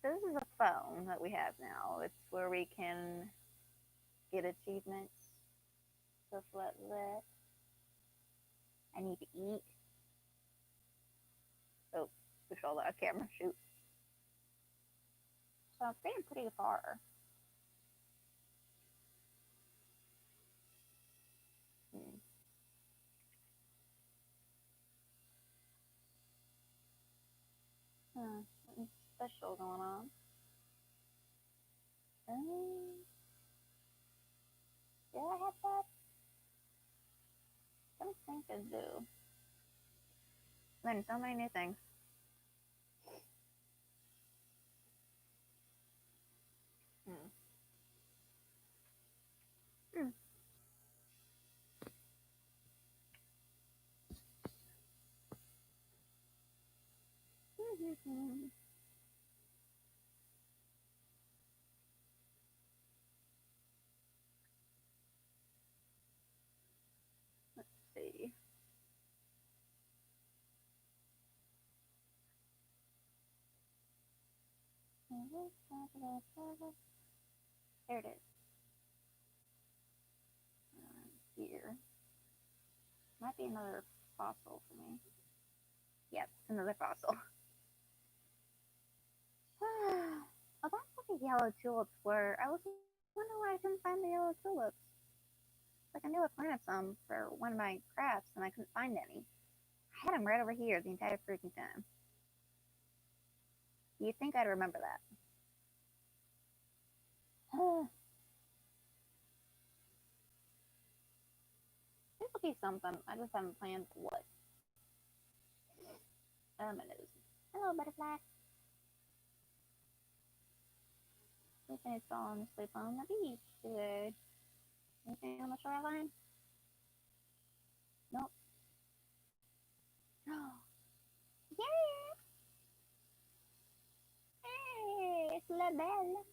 So this is a phone that we have now. It's where we can get achievements. Stuff like that. I need to eat. Oh, push all that camera. Shoot. So I'm getting pretty far. Something special going on. Did I have that? I don't think I do. Learning so many new things. Let's see. There it is. Here. Might be another fossil for me. Yep, another fossil. Oh, that's what the yellow tulips were. I was wondering why I couldn't find the yellow tulips. Like, I knew I planted some for one of my crafts, and I couldn't find any. I had them right over here the entire freaking time. You'd think I'd remember that. This will be something. I just haven't planned what. My nose. Hello, butterfly. We finished falling asleep on the beach today. Anything on the shoreline? Nope. Yeah! Hey, it's La Belle.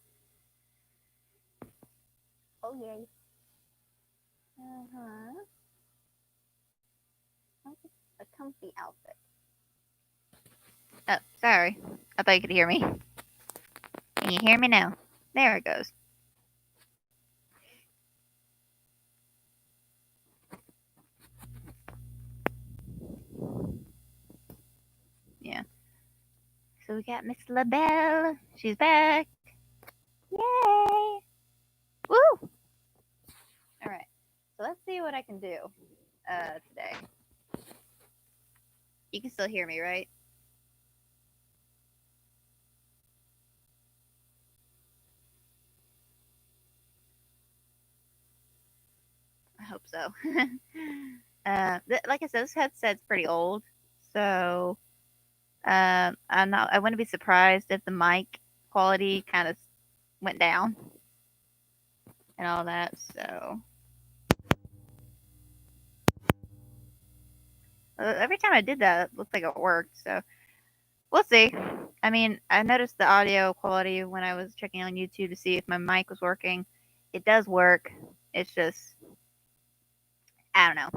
Oh, yay. A comfy outfit. Oh, sorry. I thought you could hear me. Can you hear me now? There it goes. Yeah. So we got Miss La Belle. She's back. Yay! Woo! Alright. So let's see what I can do today. You can still hear me, right? I hope so. Like I said, this headset's pretty old, so I wouldn't be surprised if the mic quality kind of went down and all that. So every time I did that, it looked like it worked. So we'll see. I mean, I noticed the audio quality when I was checking on YouTube to see if my mic was working. It does work. It's just, I don't know,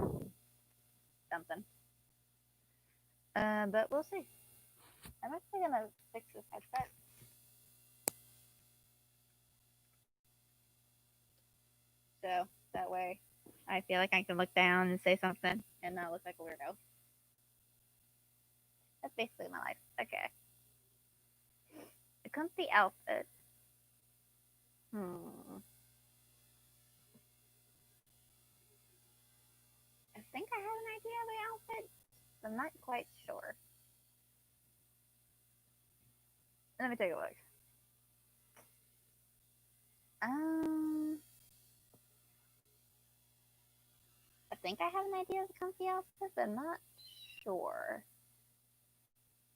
something. But we'll see. I'm actually gonna fix this headset. So that way I feel like I can look down and say something and not look like a weirdo. That's basically my life. Okay. A comfy outfit. I think I have an idea of the outfit. I'm not quite sure. Let me take a look. Um, I think I have an idea of the comfy outfit, but I'm not sure.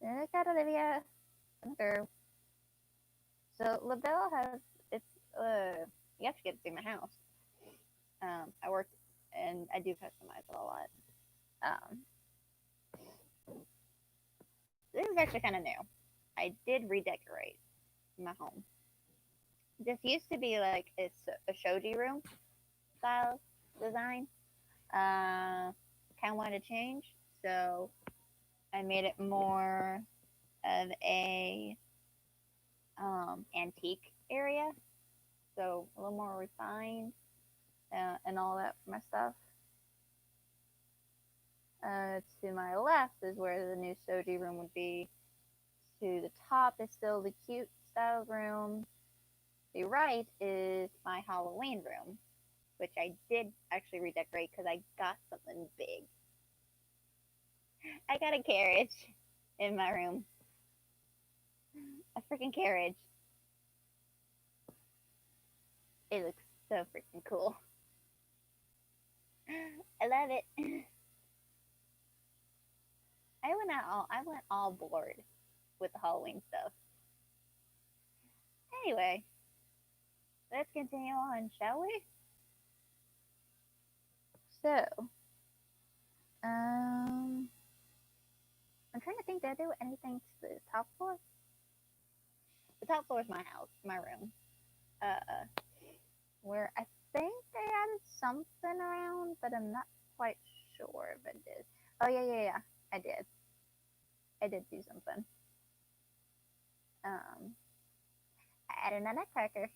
Look at Olivia. Girl. So LaBelle has it's you have to get to see my house. I work and I do customize it a lot. Um, this is actually kind of new. I did redecorate my home. This used to be like a shoji room style design. Kind of wanted to change, so I made it more of a antique area, so a little more refined and all that for my stuff. To my left is where the new shoji room would be. To the top is still the cute style room. The right is my Halloween room, which I did actually redecorate because I got something big. I got a carriage in my room. A freaking carriage. It looks so freaking cool. I love it. I went all bored with the Halloween stuff. Anyway, let's continue on, shall we? So, I'm trying to think, did I do anything to the top floor? The top floor is my house, my room. Where I think I added something around, but I'm not quite sure if I did. Oh yeah, I did. I did do something. I added a nutcracker.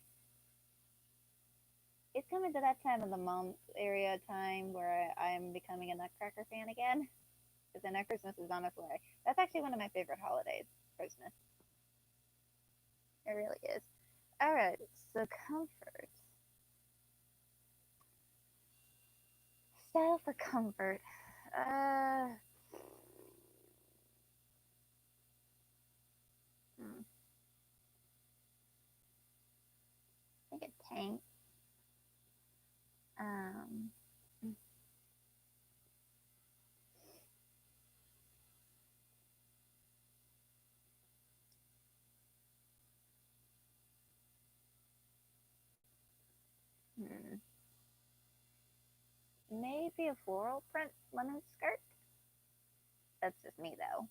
It's coming to that time of the month area time where I'm becoming a nutcracker fan again. Because I know Christmas is on its way. That's actually one of my favorite holidays, Christmas. It really is. Alright, so comfort. Style for comfort. I think a tank. Um, hmm. Maybe a floral print lemon skirt. That's just me though.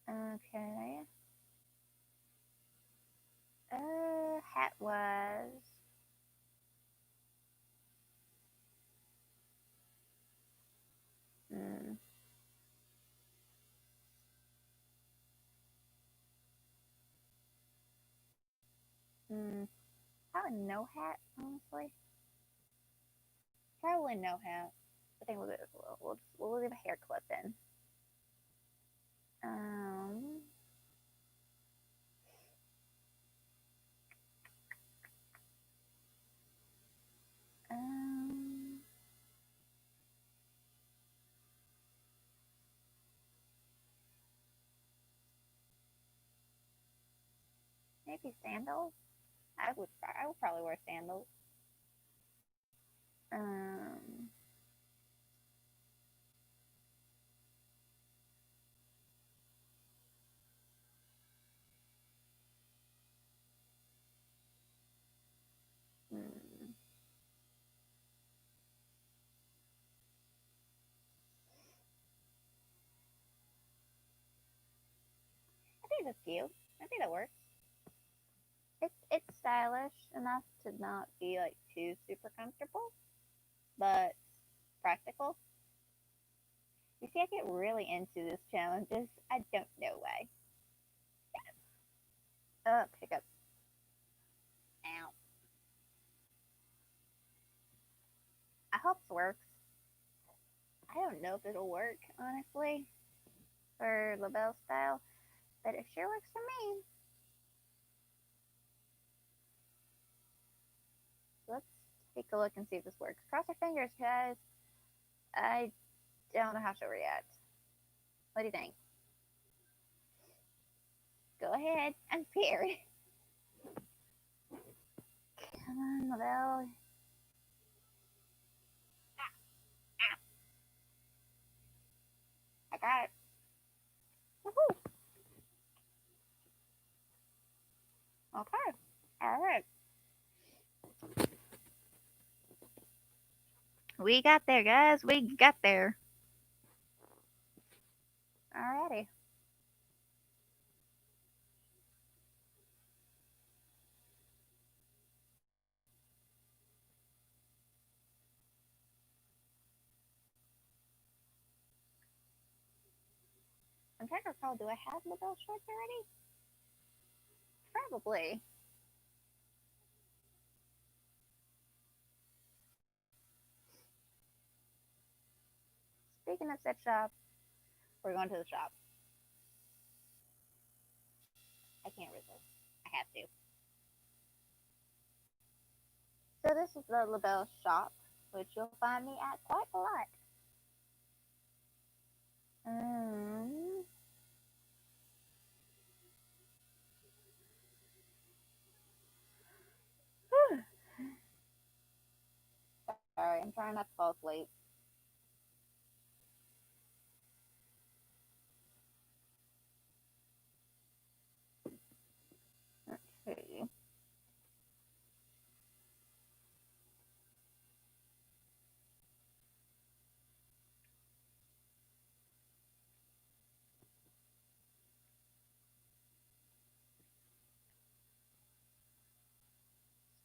Okay. Hat was. Hmm. Hmm. Probably no hat, honestly. Probably no hat. I think we'll leave a hair clip in. Um. Um. Maybe sandals. I would probably wear sandals. Um. Hmm. I think that's cute. I think that works. It's stylish enough to not be like too super comfortable, but practical. You see, I get really into this challenges. I don't know why. Pick up. Helps works. I don't know if it'll work, honestly, for LaBelle style, but it sure works for me. Let's take a look and see if this works. Cross our fingers, guys. I don't know how she'll react. What do you think? Go ahead. I'm scared. Come on, LaBelle. I got it. Woohoo! Okay. All right. We got there, guys. We got there. Alrighty. I'm trying to recall, do I have LaBelle shorts already? Probably. Speaking of said shop, we're going to the shop. I can't resist. I have to. So this is the LaBelle shop, which you'll find me at quite a lot. Um, Sorry, I'm trying not to fall asleep. Let's see.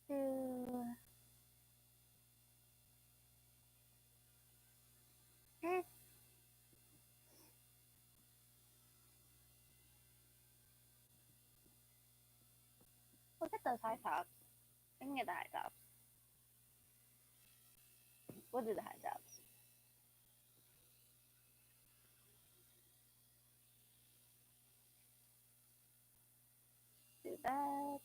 To... Look at those high tops. We can get the high tops. We'll do the high tops. Do that.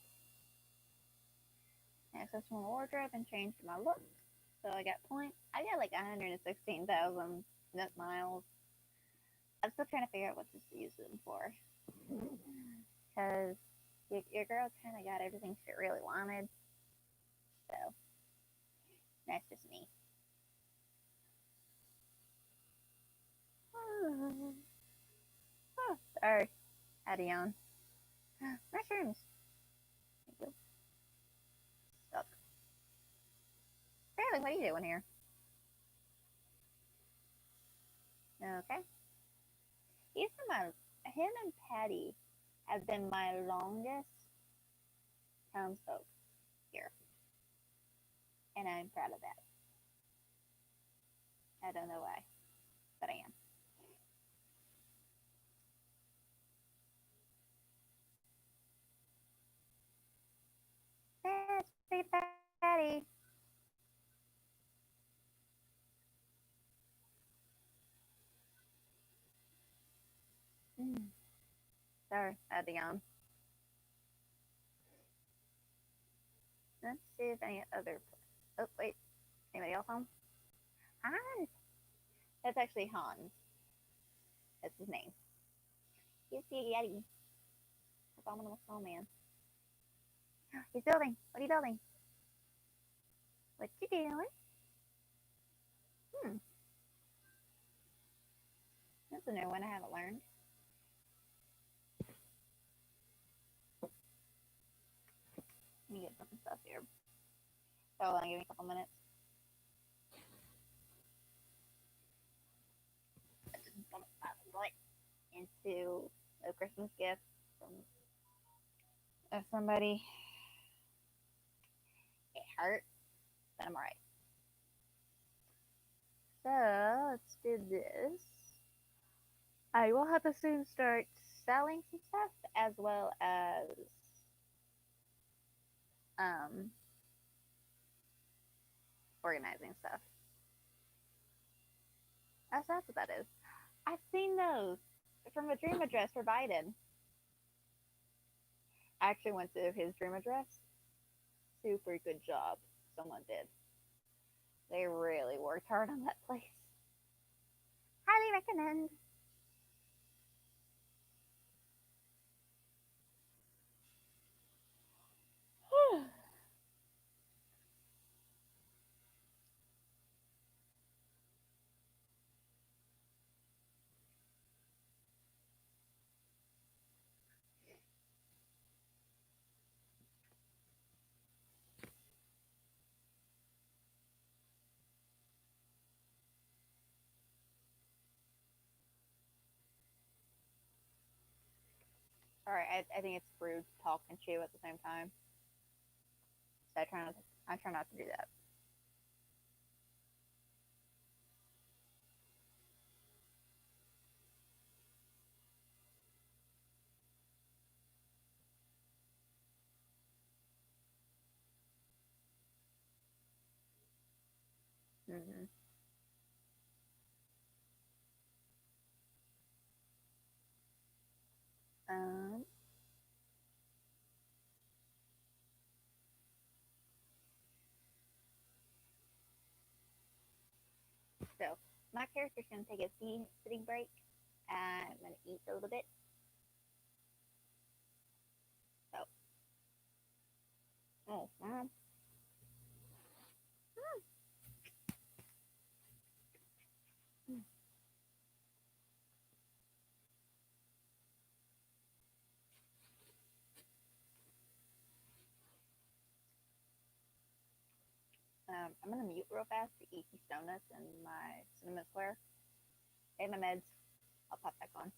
Access my wardrobe and change my look. So I got points. I got like 116,000 net miles. I'm still trying to figure out what to use them for. Because your girl kind of got everything she really wanted. So that's just me. Oh, sorry. Had a yawn. Mushrooms. Thank you. Stuck. Riley, what are you doing here? Okay. Him and Patty have been my longest townsfolk here. And I'm proud of that. I don't know why, but I am. That's sweet Patty. Mm. Sorry, I had to yawn. Let's see if any other. Oh wait, anybody else home? Hans. That's actually Hans. That's his name. He's the Yeti. Abominable snowman. He's building. What are you building? What you doing? Hmm. That's a new one I haven't learned. Let me get some stuff here. So hold on, give me a couple minutes. I just bumped my butt into a Christmas gift from somebody. It hurt, but I'm alright. So let's do this. I will have to soon start selling some stuff as well as organizing stuff. That's what that is. I've seen those from a dream address for Biden. I actually went to his dream address. Super good job. Someone did. They really worked hard on that place. Highly recommend. Alright, I think it's rude to talk and chew at the same time. So I try not to do that. Mm-hmm. Um, so my character's gonna take a sitting break. I'm gonna eat a little bit. So, oh, I'm gonna mute real fast to eat these donuts and my cinnamon square. And my meds. I'll pop back on.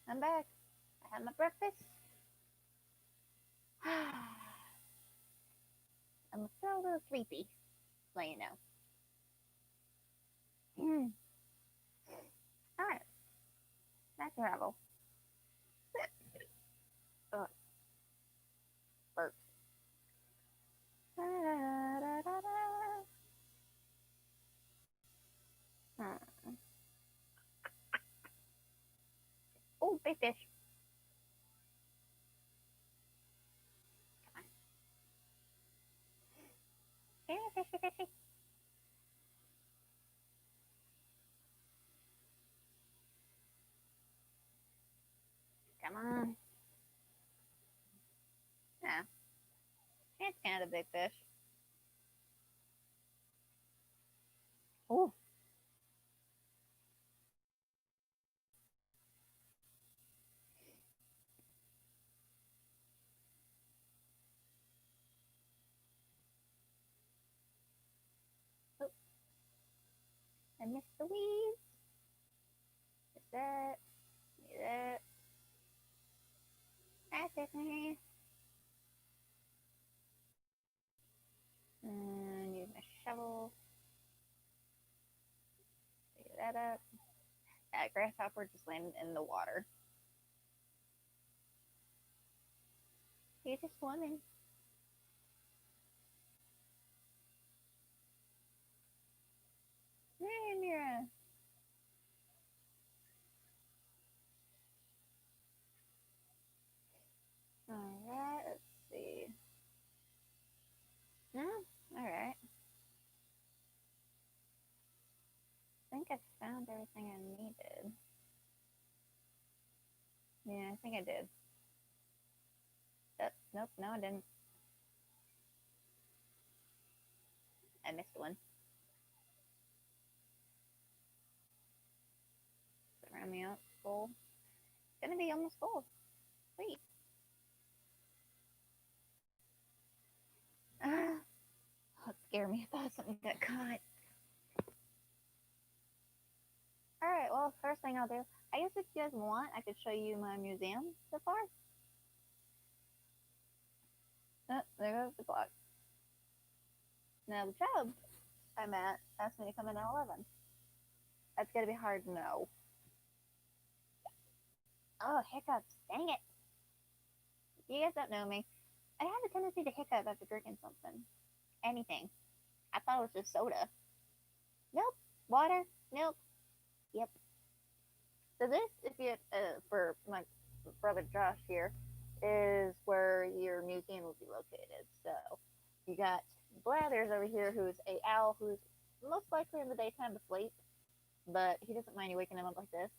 I'm back. I had my breakfast. I'm still a little sleepy, so you know. Alright, back to travel. Ugh, burp. Hmm. Oh, big fish. Come on. Here, fishy, fishy. Come on. Yeah, it's kind of a big fish. Oh, oh, I missed the weeds. Missed that. Missed that. That's it. And use my shovel. Pick that up. That grasshopper just landed in the water. He's just swimming. Hey, Mira. Alright, let's see. No? Alright. I think I found everything I needed. Yeah, I think I did. Nope, no, I didn't. I missed one. Round me up. Full. It's gonna be almost full. Sweet. Ah, that scared me. I thought something got caught. Alright, well, first thing I'll do, I guess if you guys want, I could show you my museum so far. Oh, there goes the clock. Now, the job I'm at asked me to come in at 11. That's gonna be hard to know. Oh, hiccups. Dang it. You guys don't know me. I have a tendency to hiccup after drinking something. Anything. I thought it was just soda. Nope. Water. Nope. Yep. So this, if you, for my brother Josh here, is where your museum will be located. So you got Blathers over here, who's a owl who's most likely in the daytime asleep, but he doesn't mind you waking him up like this.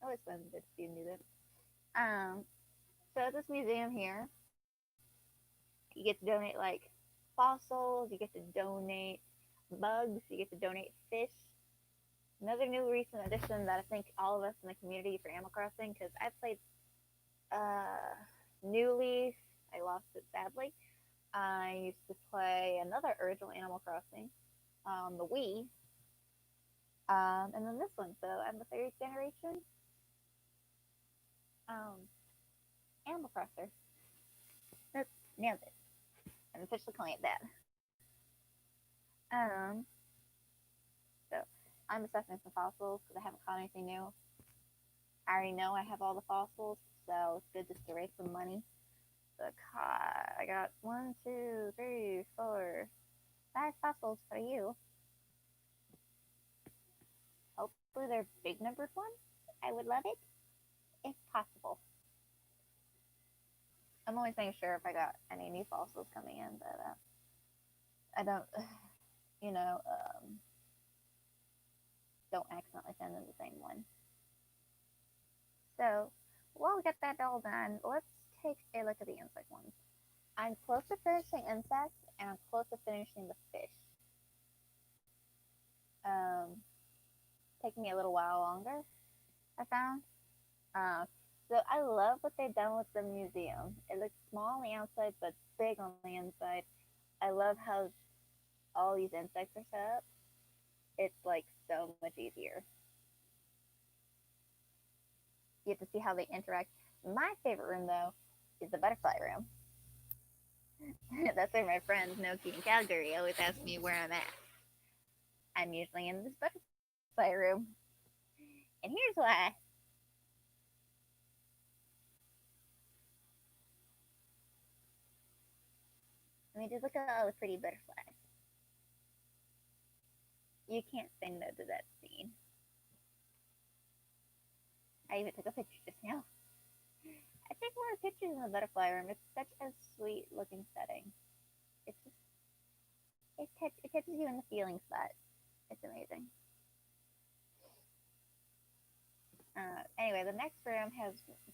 Always fun to see him do that. So at this museum here, you get to donate like fossils, you get to donate bugs, you get to donate fish. Another new recent addition that I think all of us in the community for Animal Crossing, because I played New Leaf, I lost it sadly. I used to play another original Animal Crossing on the Wii, and then this one. So I'm the third generation um, Animal Crosser. Nailed it. I'm officially calling it that. Um, so I'm assessing some fossils because I haven't caught anything new. I already know I have all the fossils, so it's good just to raise some money. So I got 1, 2, 3, 4, 5 fossils for you. Hopefully they're big numbered ones. I would love it if possible. I'm always making sure if I got any new fossils coming in that I don't, you know, don't accidentally send in the same one. So while we get that all done, let's take a look at the insect ones. I'm close to finishing insects, and I'm close to finishing the fish. Taking me a little while longer, I found. So I love what they've done with the museum. It looks small on the outside, but big on the inside. I love how all these insects are set up. It's like so much easier. You get to see how they interact. My favorite room, though, is the butterfly room. That's where my friends, Noki and Calgary, always ask me where I'm at. I'm usually in this butterfly room. And here's why. I mean, just look at all the pretty butterflies. You can't say no to that scene. I even took a picture just now. I take more pictures in the butterfly room. It's such a sweet looking setting. It's just, it touches you in the feeling spot. It's amazing. Anyway, the next room has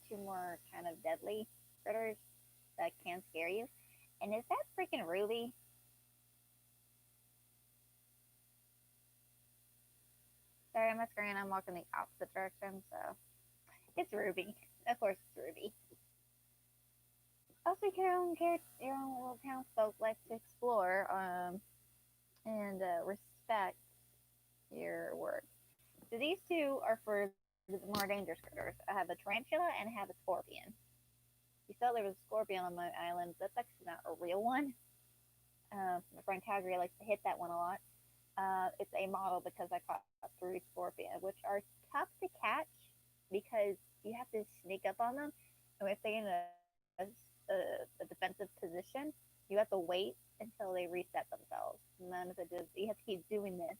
two more kind of deadly critters that can scare you. And is that freaking Ruby? Sorry, I'm on screen. I'm walking the opposite direction, so it's Ruby. Of course, it's Ruby. Also, your own little townsfolk like to explore and respect your work. So these two are for the more dangerous critters. I have a tarantula and I have a scorpion. You saw there was a scorpion on my island. That's actually not a real one. My friend Calgary likes to hit that one a lot. It's a model because I caught 3 scorpion, which are tough to catch because you have to sneak up on them. And if they're in a defensive position, you have to wait until they reset themselves. And then if it does, you have to keep doing this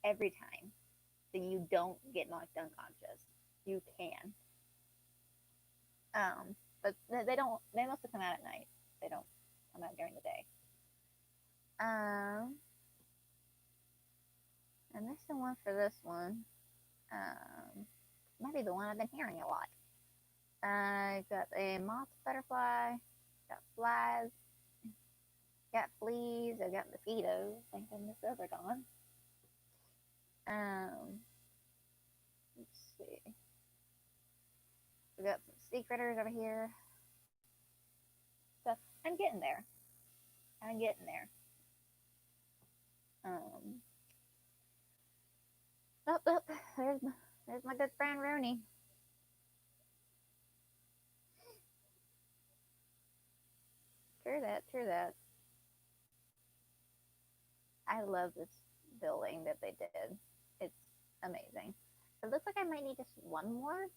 every time so you don't get knocked unconscious. You can. But they don't. They mostly come out at night. They don't come out during the day. And that's the one for this one. Might be the one I've been hearing a lot. I got a moth butterfly, got flies, got fleas, I got mosquitoes. Thank goodness those are gone. Let's see. We got some sea critters over here. So I'm getting there. I'm getting there. Oh, there's my good friend Rooney. True that. I love this building that they did. It's amazing. It looks like I might need just one more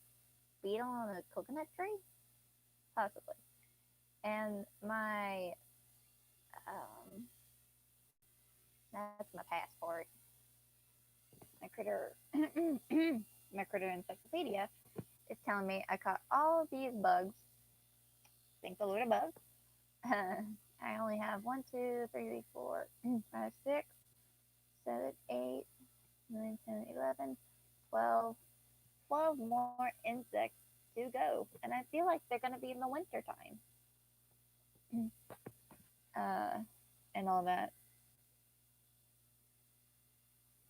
beetle on a coconut tree, possibly. And that's my passport. My critter, my critter encyclopedia is telling me I caught all of these bugs. Thank the Lord above. I only have 1, 2, 3, 4, 5, 6, 7, 8, 9, 10, 11, 12, 12 more insects to go. And I feel like they're going to be in the winter time. And all that.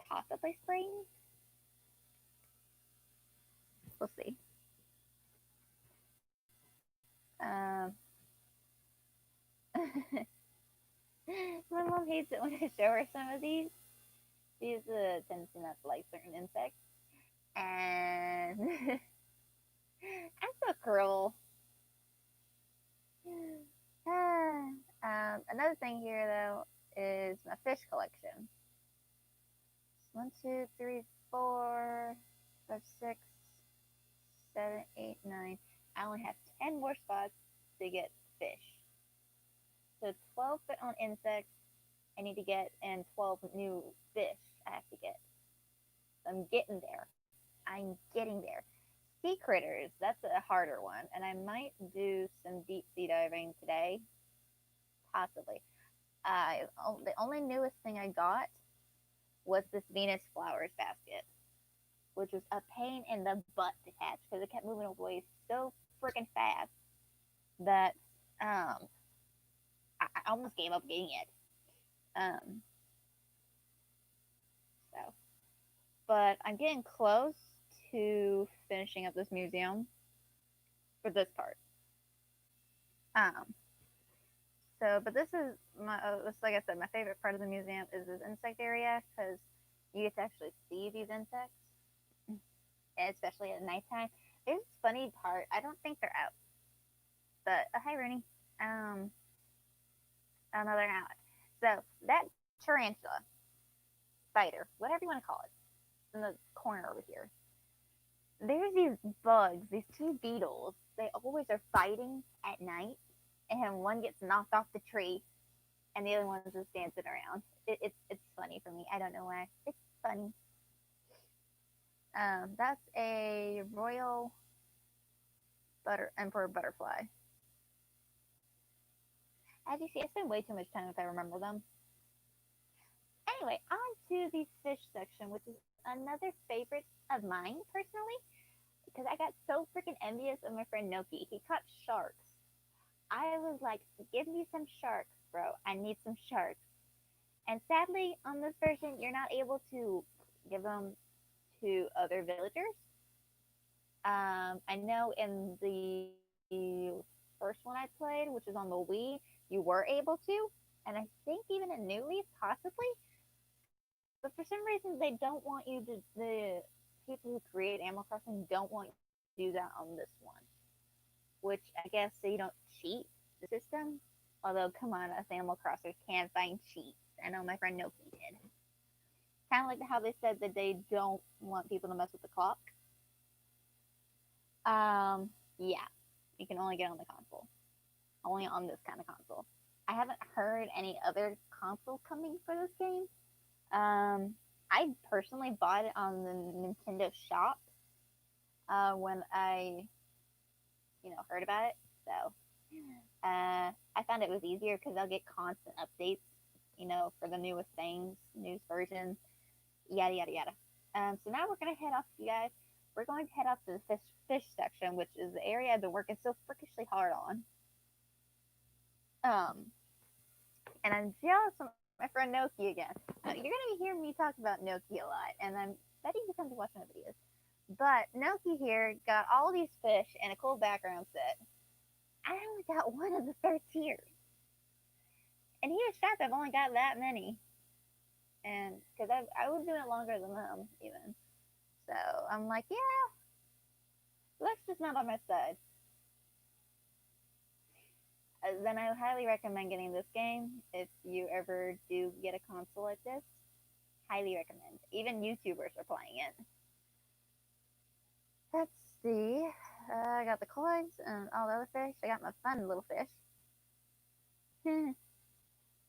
Possibly spring? We'll see. My mom hates it when I show her some of these. She tends to not like certain insects. And I'm so cruel. Another thing here, though, is my fish collection. 1, 2, 3, 4, 5, 6, 7, 8, 9. I only have 10 more spots to get fish. So 12 on insects I need to get, and 12 new fish I have to get. So I'm getting there. I'm getting there. Sea critters, that's a harder one, and I might do some deep sea diving today. Possibly. The only newest thing I got was this Venus flowers basket, which was a pain in the butt to catch because it kept moving away so freaking fast that I almost gave up getting it. So, but I'm getting close to finishing up this museum for this part. But this is like I said, my favorite part of the museum is this insect area because you get to actually see these insects. especially at nighttime. There's this funny part. I don't think they're out, but hi, Rooney. Um, oh no, they're not. So that tarantula, spider, whatever you want to call it, in the corner over here. There's these bugs, these two beetles. They always are fighting at night, and one gets knocked off the tree, and the other one's just dancing around. It's funny for me. I don't know why. It's funny. That's a royal butter emperor butterfly. As you see, I spend way too much time if I remember them. Anyway, on to the fish section, which is another favorite of mine personally, because I got so freaking envious of my friend Noki. He caught sharks. I was like, give me some sharks, bro. I need some sharks. And sadly, on this version, you're not able to give them to other villagers. I know in the first one I played, which is on the Wii, you were able to, and I think even in New Leaf, possibly. But for some reason, they don't want you to. The people who create Animal Crossing don't want you to do that on this one, which I guess so you don't cheat the system. Although, come on, us Animal Crossers can find cheats. I know my friend Noki did. Kind of like how they said that they don't want people to mess with the clock. Yeah, you can only get on the console, only on this kind of console. I haven't heard any other console coming for this game. I personally bought it on the Nintendo Shop when I heard about it. So I found it was easier because I'll get constant updates, for the newest things, newest versions, yada yada yada. So now we're gonna head off, you guys. We're going to head off to the fish section, which is the area I've been working so freakishly hard on. And I'm jealous of my friend Noki again. You're gonna be hearing me talk about Noki a lot, and I'm betting you come to watch my videos. But Noki here got all these fish and a cool background set. I only got one of the 13, and he was shocked I've only got that many. And because I was doing it longer than them even, so I'm like, yeah, luck's just not on my side. Then I highly recommend getting this game if you ever do get a console like this. Highly recommend. Even YouTubers are playing it. Let's see. I got the coins and all the other fish. I got my fun little fish.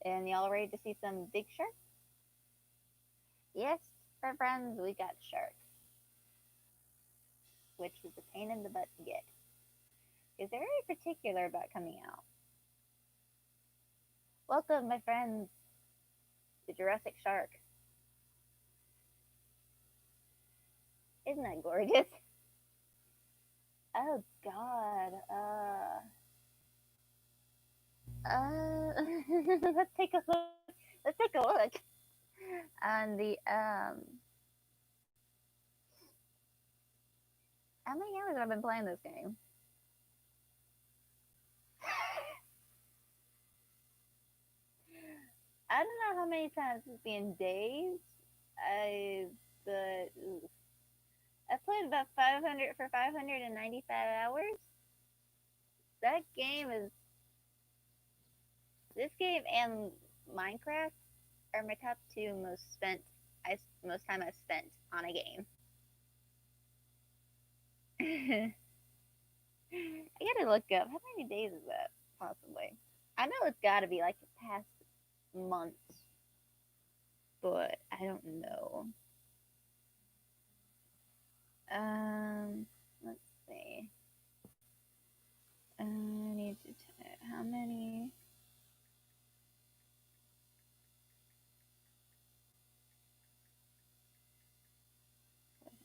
And y'all ready to see some big sharks? Yes, my friends, we got sharks, which is a pain in the butt to get. Because they're very particular about coming out. Welcome, my friends, to Jurassic Shark. Isn't that gorgeous? Oh God. Let's take a look. Let's take a look on the How many hours have I been playing this game? I don't know how many times it's been days. But I played about 595 hours. That game is This game and Minecraft are my top two most time I've spent on a game. I gotta look up how many days is that possibly. I know it's got to be like the past months, but I don't know. Let's see. I need to how many.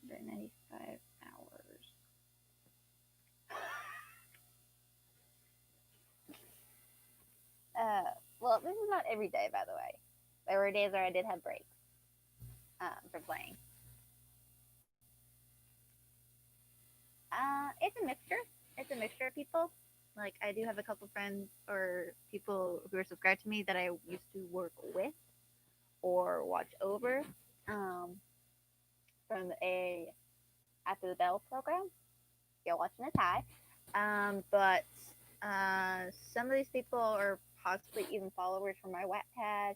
195 hours. Well, this is not every day, by the way. There were days where I did have breaks for playing. It's a mixture. It's a mixture of people. Like, I do have a couple friends or people who are subscribed to me that I used to work with or watch over from a after the Bell program. You're watching this high. But some of these people are possibly even followers from my Wattpad.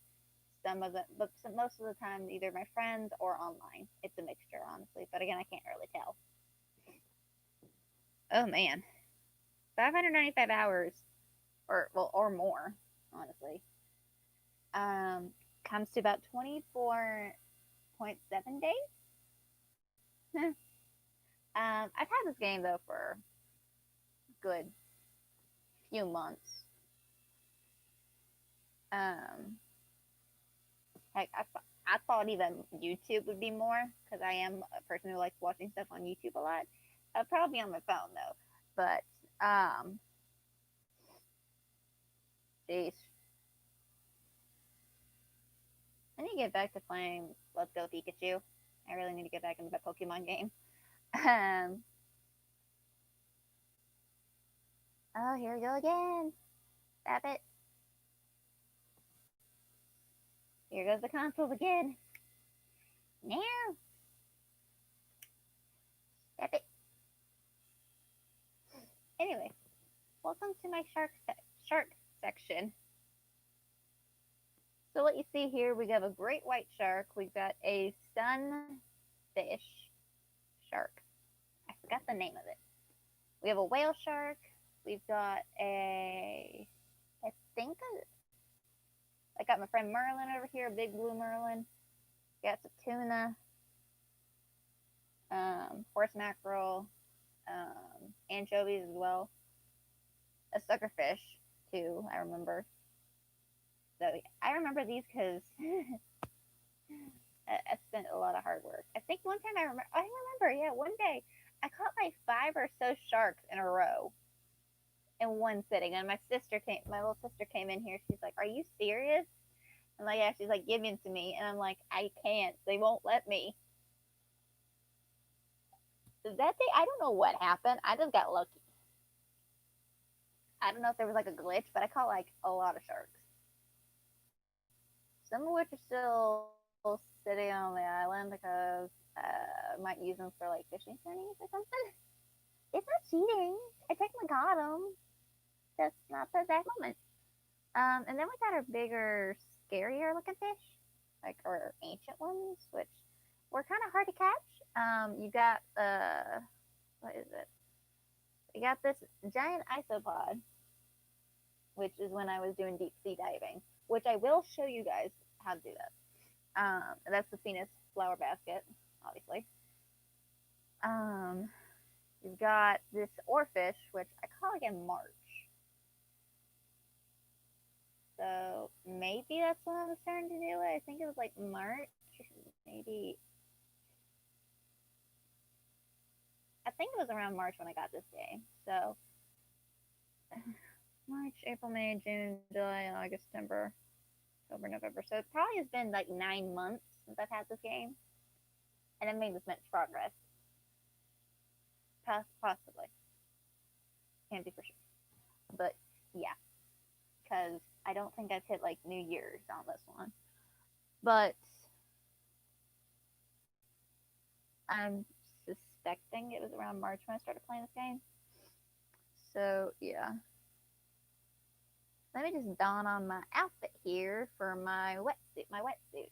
Some of them, but most of the time, either my friends or online. It's a mixture, honestly. But again, I can't really tell. Oh man, 595 hours, or more, honestly. Comes to about 24.7 days. I've had this game though for a good few months. Um, heck, I thought even YouTube would be more because I am a person who likes watching stuff on YouTube a lot. I'll probably be on my phone though, but jeez, I need to get back to playing Let's Go Pikachu. I really need to get back into that Pokemon game. Oh, here we go again. Stop it. Here goes the consoles again. Now. Stop it. Anyway, welcome to my shark section. So what you see here, we have a great white shark. We've got a sunfish shark. I forgot the name of it. We have a whale shark. We've got I got my friend Merlin over here, big blue Merlin. Got some tuna, horse mackerel, anchovies as well. A suckerfish too, I remember. So I remember these because I spent a lot of hard work. I think one time I remember, yeah, one day I caught like 5 or so sharks in a row in one sitting. And my little sister came in here. She's like, "Are you serious?" I'm like, "Yeah." She's like, "Give them to me," and I'm like, "I can't. They won't let me." That day, I don't know what happened. I just got lucky. I don't know if there was like a glitch, but I caught like a lot of sharks. Some of which are still sitting on the island because I might use them for like fishing tourneys or something. It's not cheating. I technically caught them. Just not the exact moment. And then we got our bigger, scarier looking fish, like our ancient ones, which were kind of hard to catch. You got what is it? You got this giant isopod, which is when I was doing deep sea diving, which I will show you guys how to do that. That's the Venus flower basket, obviously. You've got this oarfish, which I caught like in March. So maybe that's when I was starting to do it. I think it was like March, maybe. I think it was around March when I got this game. So March, April, May, June, July, August, September, October, November. So it probably has been like 9 months since I've had this game, and I've made this much progress. Possibly, can't be for sure, but yeah, because I don't think I've hit like New Year's on this one, but I'm suspecting it was around March when I started playing this game. So yeah. Let me just don on my outfit here for my wetsuit.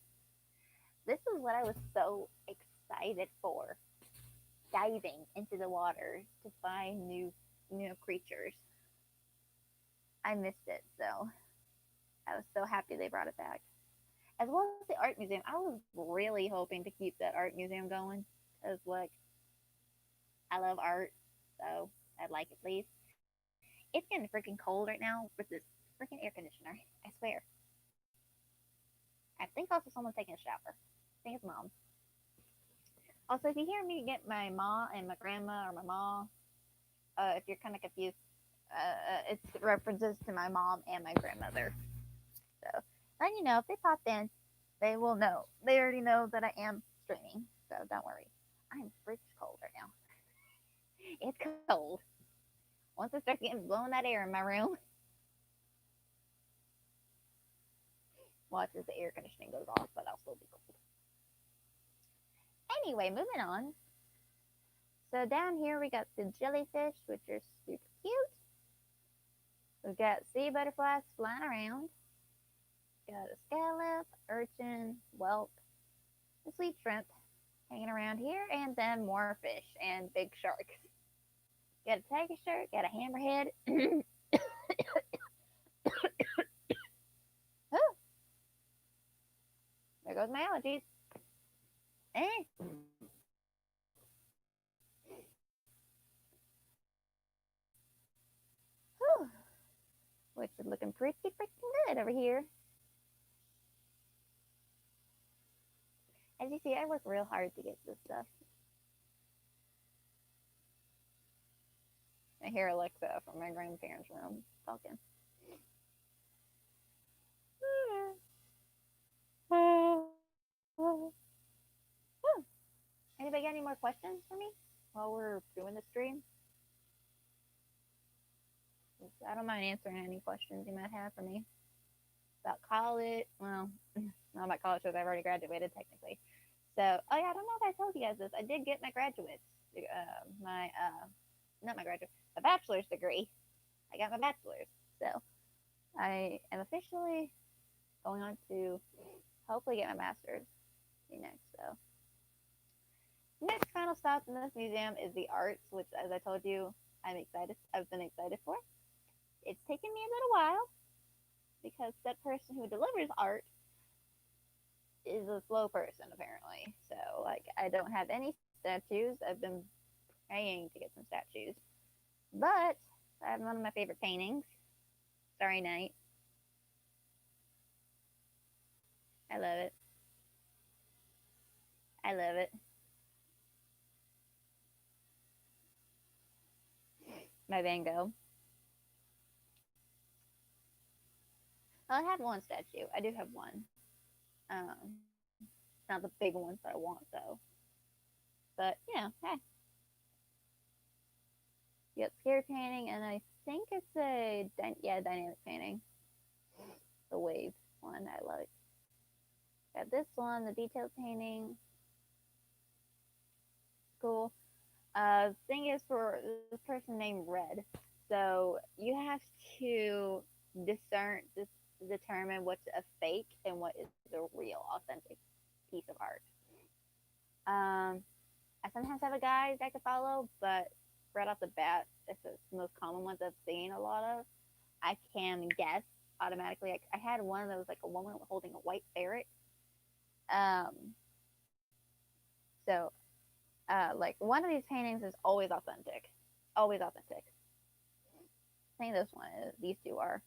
This is what I was so excited for. Diving into the water to find new creatures. I missed it, so I was so happy they brought it back. As well as the art museum. I was really hoping to keep that art museum going because like I love art, so I'd like it please. It's getting freaking cold right now with this freaking air conditioner. I swear. I think also someone's taking a shower. I think it's mom. Also, if you hear me get my ma and my grandma or my ma, if you're kind of confused, it's references to my mom and my grandmother. So, and you know, if they pop in, they will know. They already know that I am streaming, so don't worry. I'm freaking cold right now. It's cold. Once I start getting blowing that air in my room, watch as the air conditioning goes off, but I'll still be cold. Anyway, moving on. So down here we got the jellyfish, which are super cute. We've got sea butterflies flying around. Got a scallop, urchin, whelk, a sweet shrimp hanging around here, and then more fish and big sharks. Got a tiger shark, got a hammerhead. Oh, there goes my allergies. Eh. Whew. Which is looking pretty freaking good over here. As you see, I work real hard to get this stuff. I hear Alexa from my grandparents' room talking. Anybody got any more questions for me while we're doing the stream? I don't mind answering any questions you might have for me about college. Well, not about college because I've already graduated technically. So, oh yeah, I don't know if I told you guys this. I did get my graduates, not my graduate, my bachelor's degree. I got my bachelor's. So, I am officially going on to hopefully get my master's next. So, next final stop in this museum is the arts, which, as I told you, I've been excited for. It's taken me a little while because that person who delivers art is a slow person apparently. So like I don't have any statues. I've been praying to get some statues, but I have one of my favorite paintings, Starry Night. I love it. I love it. My Van Gogh. Well, I have one statue. I do have one. It's not the big ones that I want though. But yeah, hey. Yep, scary painting, and I think it's a dynamic painting. The wave one I like. Got this one, the detailed painting. Cool. Thing is for this person named Red. So you have to determine what's a fake and what is a real, authentic piece of art. I sometimes have a guide I could follow, but right off the bat, it's the most common ones I've seen a lot of. I can guess automatically. I had one that was like a woman holding a white ferret. So like one of these paintings is always authentic, always authentic. I think this one is. These two are.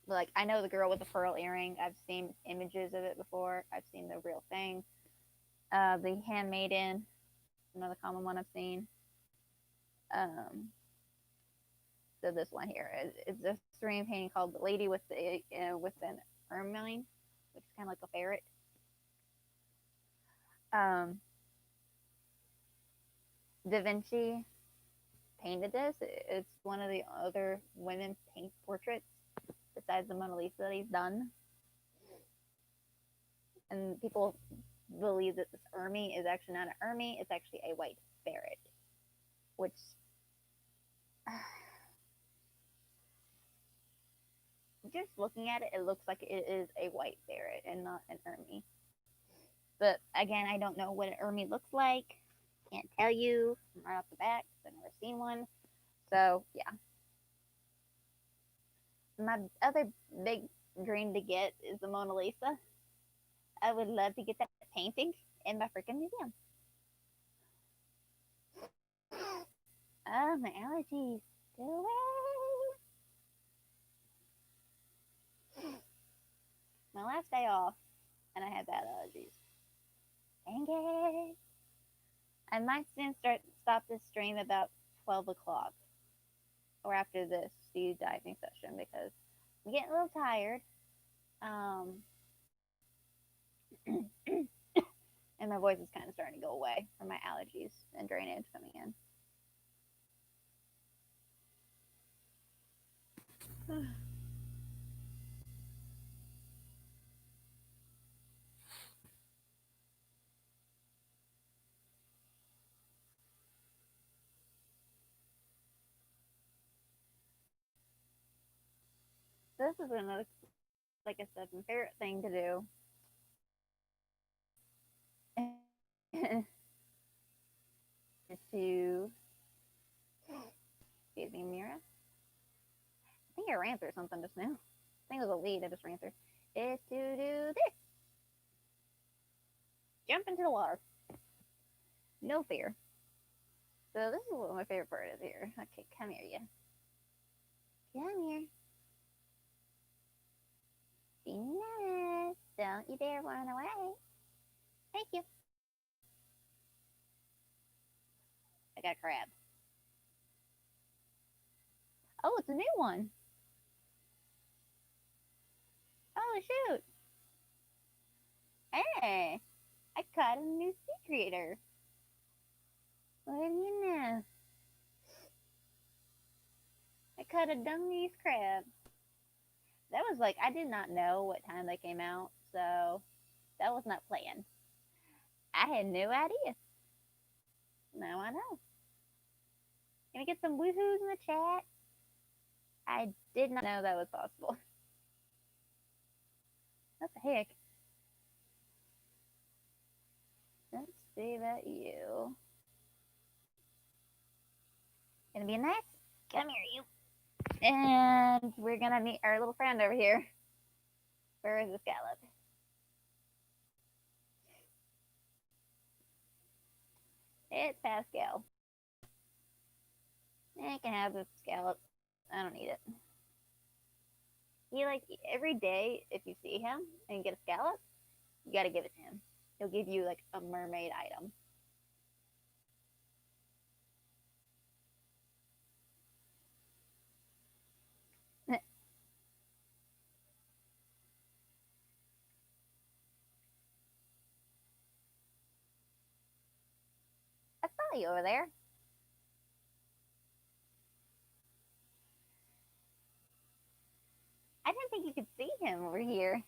Like I know the girl with the pearl earring. I've seen images of it before. I've seen the real thing. The handmaiden, another common one I've seen. So this one here is a Syrian painting called "The Lady with an Ermine," which is kind of like a ferret. Da Vinci painted this. It's one of the other women paint portraits besides the Mona Lisa that he's done. And people believe that this Ermine is actually not an Ermine, it's actually a white ferret, which just looking at it, it looks like it is a white ferret and not an Ermine. But again, I don't know what an Ermine looks like. Can't tell you right off the bat because I've never seen one. So yeah. My other big dream to get is the Mona Lisa. I would love to get that painting in my freaking museum. Oh, my allergies. Go away. My last day off, and I have bad allergies. Dang it. I might soon stop this stream about 12 o'clock or after this speed diving session because I'm getting a little tired. And my voice is kind of starting to go away from my allergies and drainage coming in. this is another, like I said, my favorite thing to do. Is to, excuse me, Mira. I think I ran through something just now. I think it was a lead I just ran through. Is to do this. Jump into the water. No fear. So this is what my favorite part is here. Okay, come here, you. Come here. Be nice. Don't you dare run away. Thank you. I got a crab. Oh, it's a new one. Oh, shoot. Hey, I caught a new sea creator. What do you know? I caught a Dungeness crab. That was like, I did not know what time they came out, so that was not planned. I had no idea. Now I know. Gonna get some woohoos in the chat. I did not know that was possible. What the heck? Let's see about you. Gonna be nice? Come here, you. And we're gonna meet our little friend over here. Where is the scallop? It's Pascal. I can have this scallop. I don't need it. He, like, every day, if you see him and you get a scallop, you gotta give it to him. He'll give you, like, a mermaid item. I saw you over there. I didn't think you could see him over here.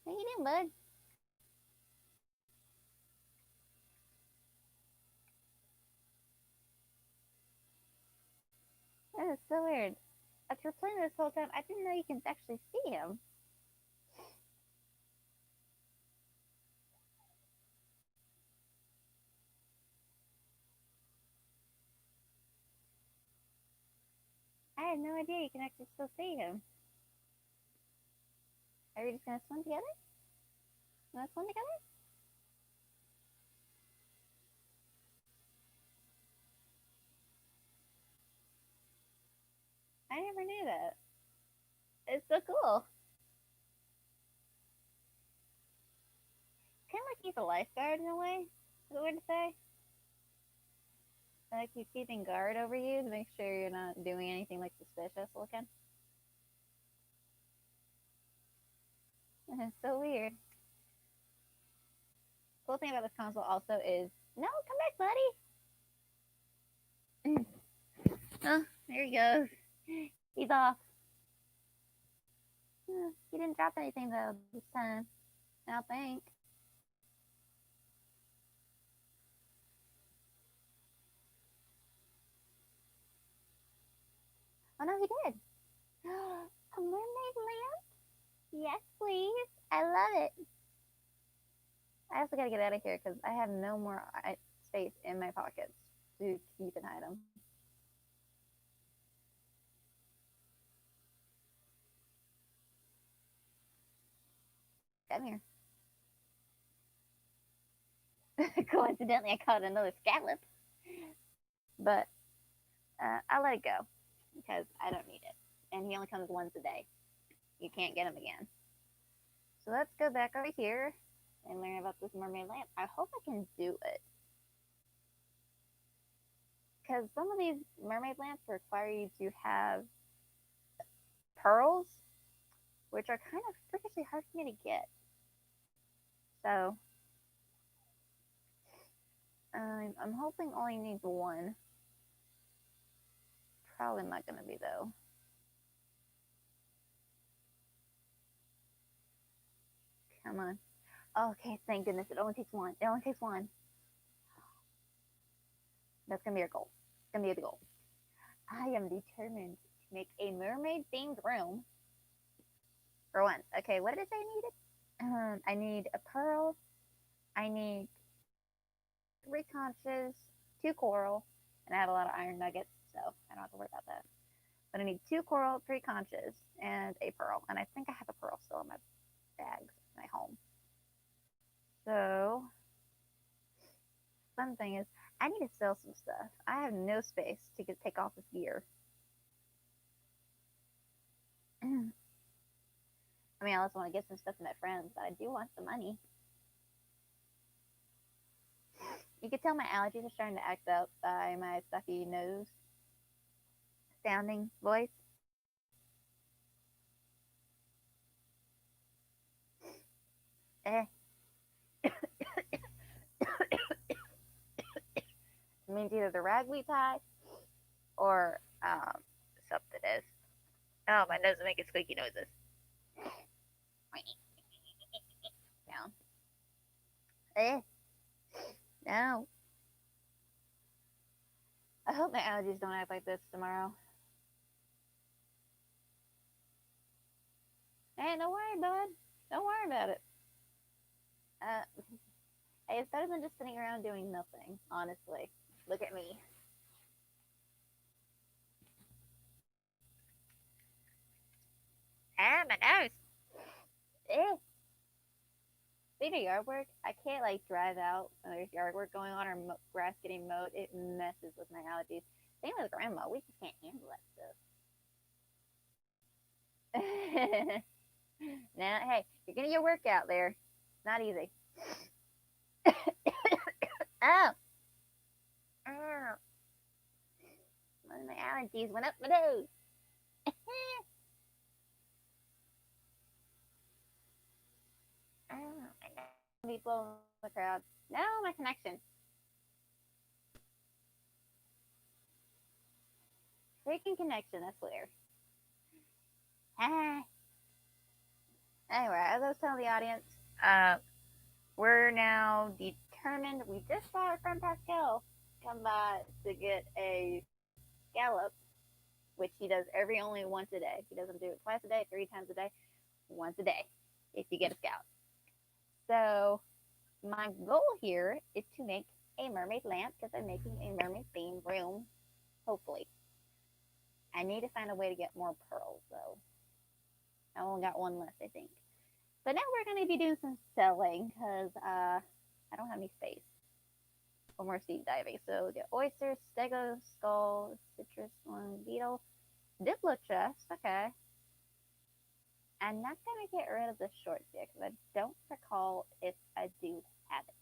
How you doing, bud? That is so weird. After playing this whole time, I didn't know you can actually see him. I had no idea you can actually still see him. Are we just gonna swim together? Wanna swim together? I never knew that. It's so cool. Kind of like he's a lifeguard in a way. Is it weird to say? Like he's keeping guard over you to make sure you're not doing anything like suspicious looking. It's so weird. Cool thing about this console also is no, come back, buddy. Oh, there he goes. He's off. He didn't drop anything though this time. I don't think. Oh no, he did. A mermaid lamp? Yes, please. I love it. I also gotta get out of here because I have no more space in my pockets to keep an item. Come here. Coincidentally, I caught another scallop, but I let it go because I don't need it. And he only comes once a day. You can't get him again. So let's go back over here and learn about this mermaid lamp. I hope I can do it. Because some of these mermaid lamps require you to have pearls, which are kind of freakishly hard for me to get. So I'm hoping only needs one. Probably not going to be, though. Come on. Oh, okay, thank goodness. It only takes one. It only takes one. That's going to be our goal. It's going to be the goal. I am determined to make a mermaid themed room for once. Okay, what did it say I needed? I need a pearl. I need 3 conches, 2 coral, and I have a lot of iron nuggets, so I don't have to worry about that. But I need 2 coral, 3 conches, and a pearl. And I think I have a pearl still in my bags in my home. So, fun thing is, I need to sell some stuff. I have no space to take off this gear. I mean, I also want to get some stuff to my friends, but I do want some money. You can tell my allergies are starting to act up by my stuffy nose sounding voice. Eh. It means either the rag we tie or something is. Oh, my nose is making squeaky noises. Down. Eh. No. I hope my allergies don't act like this tomorrow. Hey, don't worry, bud. Don't worry about it. Hey, it's better than just sitting around doing nothing, honestly. Look at me. Ah, my nose. Eh. Speaking of yard work, I can't like drive out when there's yard work going on or grass getting mowed. It messes with my allergies. Same with grandma. We just can't handle that stuff. Now, hey, you're getting your workout there. It's not easy. Oh. Ow. One of my allergies went up my nose. Oh, I know people in the crowd. No, my connection. Freaking connection, I swear. Ah. Anyway, as I was telling the audience, we're now determined. We just saw our friend Pascal come by to get a scallop, which he does only once a day. He doesn't do it twice a day, 3 times a day, once a day if you get a scallop. So my goal here is to make a mermaid lamp because I'm making a mermaid themed room, hopefully. I need to find a way to get more pearls though. I only got one left, I think. But now we're going to be doing some selling because I don't have any space for more sea diving. So we get oysters, stego, skull, citrus one, beetle, diplo chest. Okay. I'm not going to get rid of the short stick because I don't recall if I do have it.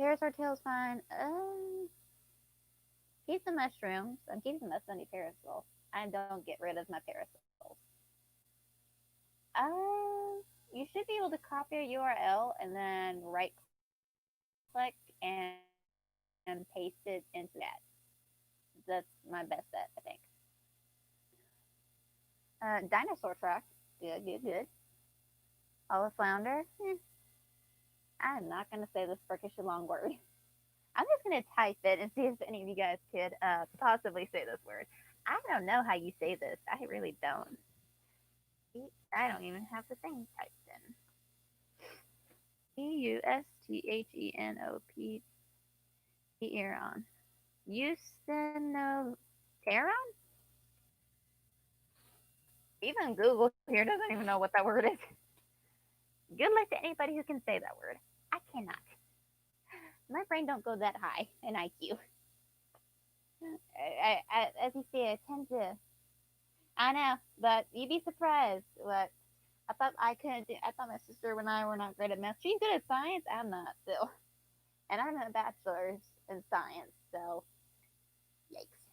Parasaur tail's fine. Keep the mushrooms. I'm keeping the sunny parasol. I don't get rid of my parasols. You should be able to copy a URL and then right click and paste it into that. That's my best bet, I think. Dinosaur track. Good, good, good. Olive flounder. I'm not going to say this freakish long word. I'm just going to type it and see if any of you guys could possibly say this word. I don't know how you say this. I really don't. I don't even have the thing typed in. Eusthenop. Eron. Eusthenopteron? Even Google here doesn't even know what that word is. Good luck to anybody who can say that word. I cannot. My brain don't go that high in IQ. As you see, I tend to. I know, but you'd be surprised. But I thought I couldn't do. I thought my sister and I were not great at math. She's good at science. I'm not still, and I'm a bachelor's in science. So, yikes.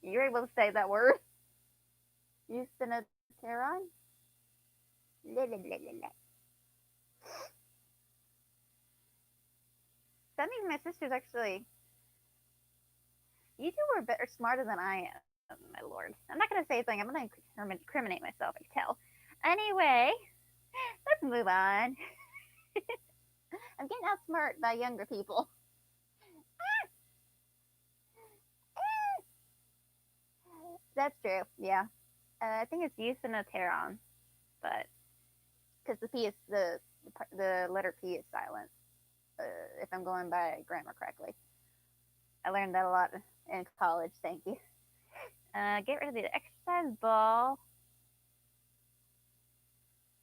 You're able to say that word. Eusthenopteron? That means my sister's actually. You two were better, smarter than I am, my lord. I'm not going to say anything. I'm going to incriminate myself, I can tell. Anyway, let's move on. outsmart by younger people. That's true. Yeah. I think it's Euthanoteuron, but because the P is the letter P is silent. If I'm going by grammar correctly, I learned that a lot in college. Thank you. Get rid of the exercise ball.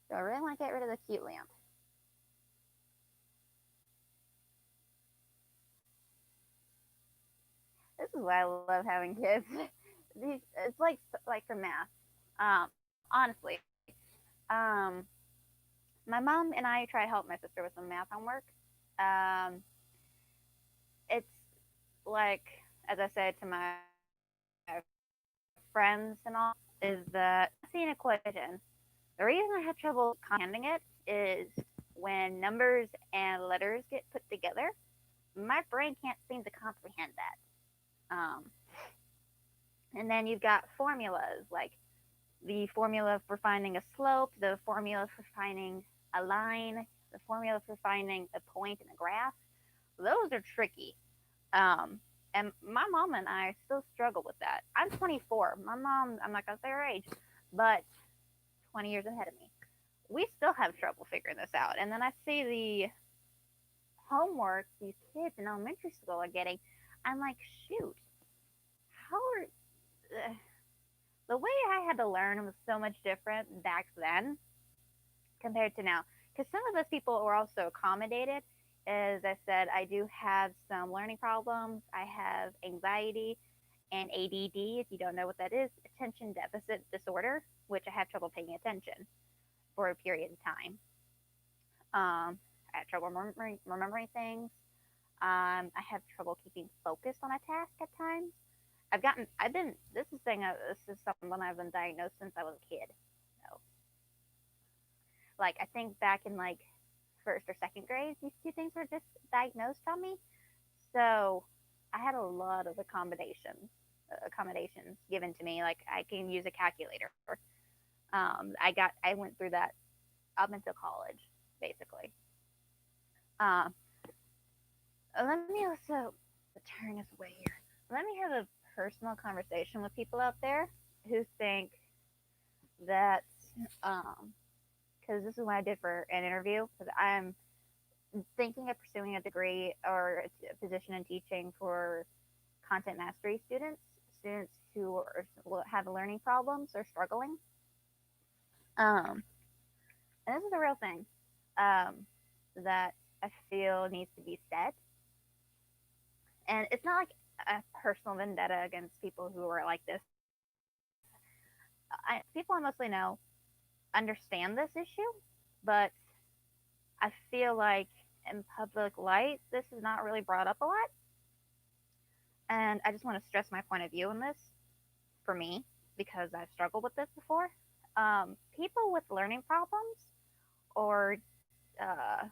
Do I really want to get rid of the cute lamp? This is why I love having kids. It's like for math. Honestly, um, my mom and I try to help my sister with some math homework. Um, it's like, as I said to my friends and all, is that I see an equation. The reason I have trouble comprehending it is when numbers and letters get put together, my brain can't seem to comprehend that. And then you've got formulas like the formula for finding a slope, the formula for finding a line, the formula for finding a point in a graph. Those are tricky. And my mom and I still struggle with that. I'm 24. My mom, I'm not going to say her age, but 20 years ahead of me. We still have trouble figuring this out. And then I see the homework these kids in elementary school are getting. I'm like, shoot, how are. The way I had to learn was so much different back then compared to now. Because some of those people were also accommodated. As I said, I do have some learning problems. I have anxiety and ADD. If you don't know what that is, attention deficit disorder, which I have trouble paying attention for a period of time. I have trouble remembering things. I have trouble keeping focused on a task at times. This is something I've been diagnosed since I was a kid. So, like, I think back in like first or second grade, these two things were just diagnosed on me. So, I had a lot of accommodations given to me. Like, I can use a calculator. I went through that up until college, basically. Uh, Let me also turn this way here. Let me have a personal conversation with people out there who think that, because this is what I did for an interview, because I'm thinking of pursuing a degree or a position in teaching for content mastery students who have learning problems or struggling. And this is a real thing that I feel needs to be said. And it's not like a personal vendetta against people who are like this. People I mostly know understand this issue, but I feel like in public light, this is not really brought up a lot. And I just want to stress my point of view on this for me because I've struggled with this before. People with learning problems or uh,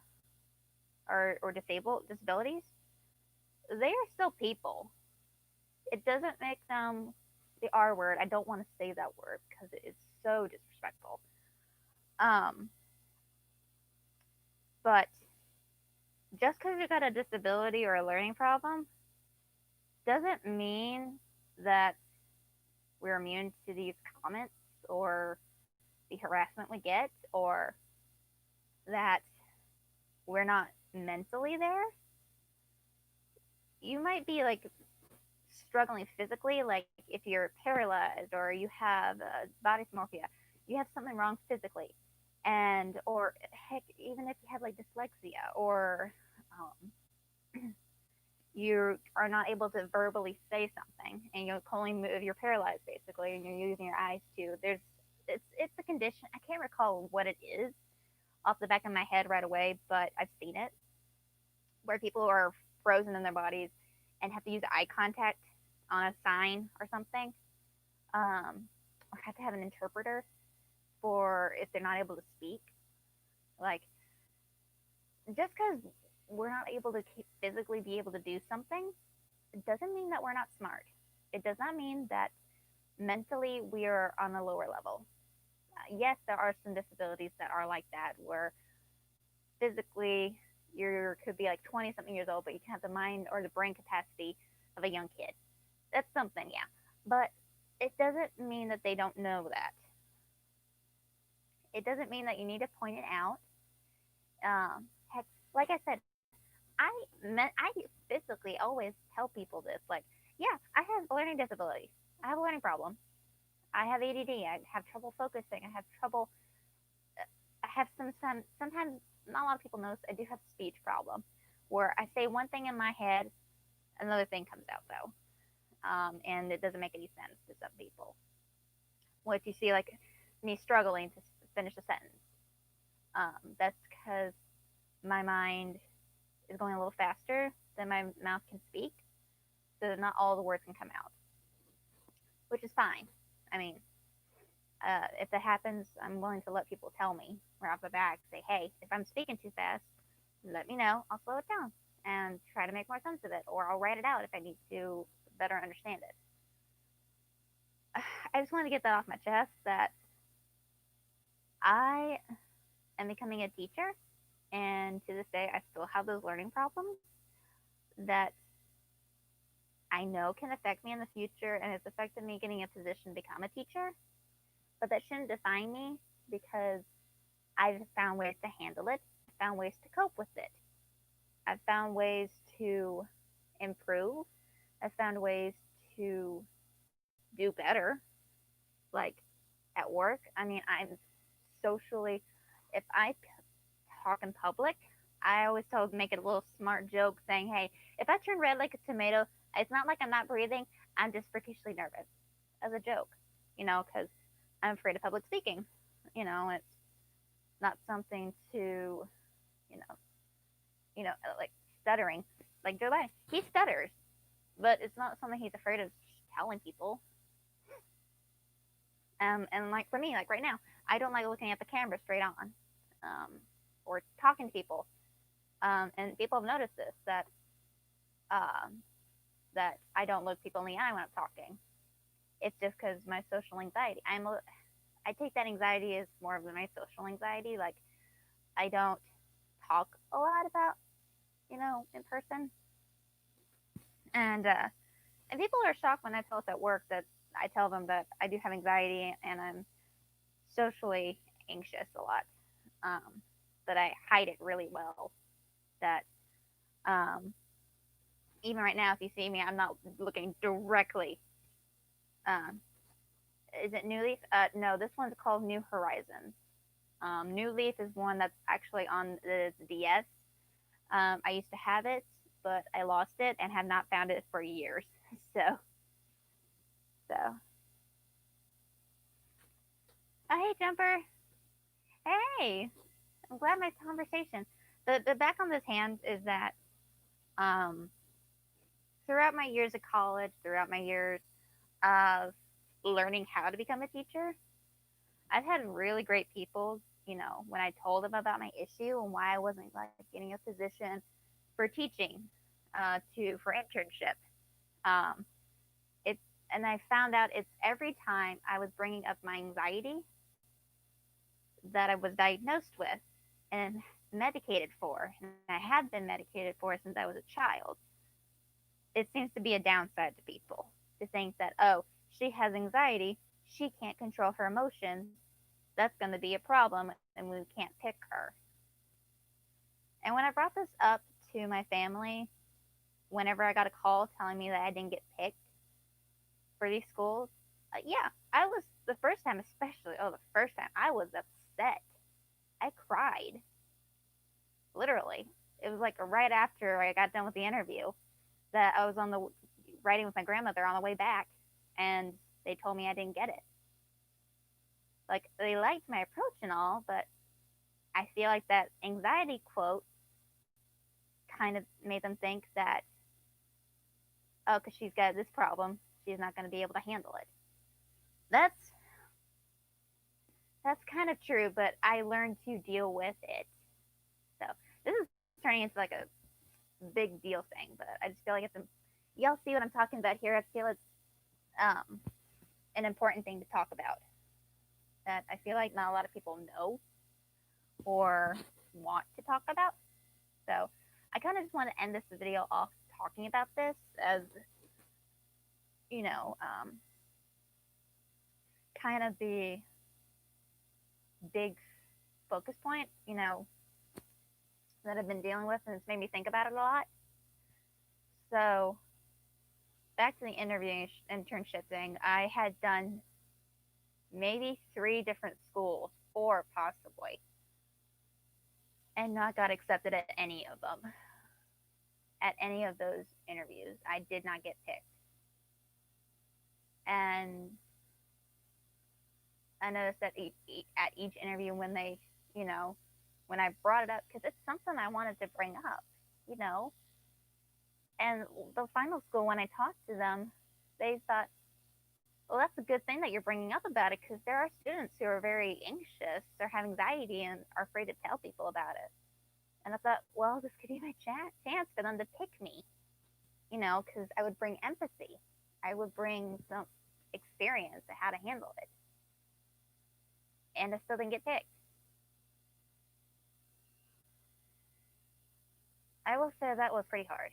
or disabilities, they are still people. It doesn't make them the R word. I don't want to say that word because it is so disrespectful. But just because you've got a disability or a learning problem doesn't mean that we're immune to these comments or the harassment we get or that we're not mentally there. You might be like struggling physically, like if you're paralyzed or you have body dysmorphia, you have something wrong physically, and or heck, even if you have like dyslexia or you are not able to verbally say something and you're paralyzed basically and you're using your eyes too. It's a condition. I can't recall what it is off the back of my head right away, but I've seen it where people are frozen in their bodies and have to use eye contact on a sign or something, or have to have an interpreter for if they're not able to speak. Like, just because we're not able to physically be able to do something, it doesn't mean that we're not smart. It does not mean that mentally we are on a lower level. Yes, there are some disabilities that are like that, where physically You could be like 20 something years old, but you can have the mind or the brain capacity of a young kid. That's something, yeah. But it doesn't mean that they don't know that. It doesn't mean that you need to point it out. Heck, like I said, I physically always tell people this. Like, yeah, I have a learning disability. I have a learning problem. I have ADD. I have trouble focusing. I have trouble. I have sometimes not a lot of people know this. I do have a speech problem, where I say one thing in my head, another thing comes out though, and it doesn't make any sense to some people. What you see, like me struggling to finish a sentence, that's because my mind is going a little faster than my mouth can speak, so that not all the words can come out, which is fine. I mean, if that happens, I'm willing to let people tell me right off the bat. Say, hey, if I'm speaking too fast, let me know. I'll slow it down and try to make more sense of it, or I'll write it out if I need to better understand it. I just wanted to get that off my chest that I am becoming a teacher, and to this day, I still have those learning problems that I know can affect me in the future, and it's affected me getting a position to become a teacher. But that shouldn't define me because I've found ways to handle it. I've found ways to cope with it. I've found ways to improve. I've found ways to do better, like at work. I mean, I'm socially, if I talk in public, I always make it a little smart joke saying, hey, if I turn red like a tomato, it's not like I'm not breathing. I'm just freakishly nervous as a joke, because I'm afraid of public speaking. It's not something to, like stuttering. Like Joe Biden, he stutters, but it's not something he's afraid of telling people. And like for me, like right now, I don't like looking at the camera straight on, or talking to people. And people have noticed this um, that I don't look people in the eye when I'm talking. It's just because my social anxiety. I take that anxiety as more of my social anxiety. Like I don't talk a lot about, in person, and people are shocked when I tell us at work that I tell them that I do have anxiety and I'm socially anxious a lot. Um, that I hide it really well. That um, even right now, if you see me, I'm not looking directly. Um, is it New Leaf? No, this one's called New Horizons. New Leaf is one that's actually on the DS. I used to have it, but I lost it and have not found it for years. So, oh hey Jumper, hey, I'm glad my conversation. The back on this hand is that um, throughout my years of college, throughout my years of learning how to become a teacher, I've had really great people, when I told them about my issue and why I wasn't like getting a position for teaching, for internship. Um, it's and I found out it's every time I was bringing up my anxiety that I was diagnosed with and medicated for, and I have been medicated for since I was a child. It seems to be a downside to people to think that, oh, she has anxiety, she can't control her emotions, that's going to be a problem, and we can't pick her. And when I brought this up to my family, whenever I got a call telling me that I didn't get picked for these schools, yeah, I was the first time, especially, oh, the first time, I was upset. I cried, literally. It was like right after I got done with the interview that I was on the riding with my grandmother on the way back, and they told me I didn't get it. Like they liked my approach and all, but I feel like that anxiety quote kind of made them think that, oh, because she's got this problem, she's not going to be able to handle it. That's that's kind of true, but I learned to deal with it. So this is turning into like a big deal thing, but I just feel like y'all see what I'm talking about here. I feel it's um, an important thing to talk about that I feel like not a lot of people know or want to talk about. So I kind of just want to end this video off talking about this as, you know, kind of the big focus point, that I've been dealing with, and it's made me think about it a lot. So back to the internship thing, I had done maybe 3 different schools, 4 possibly, and not got accepted at any of them. At any of those interviews, I did not get picked. And I noticed that at each interview, when they, when I brought it up, because it's something I wanted to bring up, and the final school, when I talked to them, they thought, well, that's a good thing that you're bringing up about it, because there are students who are very anxious or have anxiety and are afraid to tell people about it. And I thought, well, this could be my chance for them to pick me, because I would bring empathy. I would bring some experience of how to handle it. And I still didn't get picked. I will say that was pretty hard.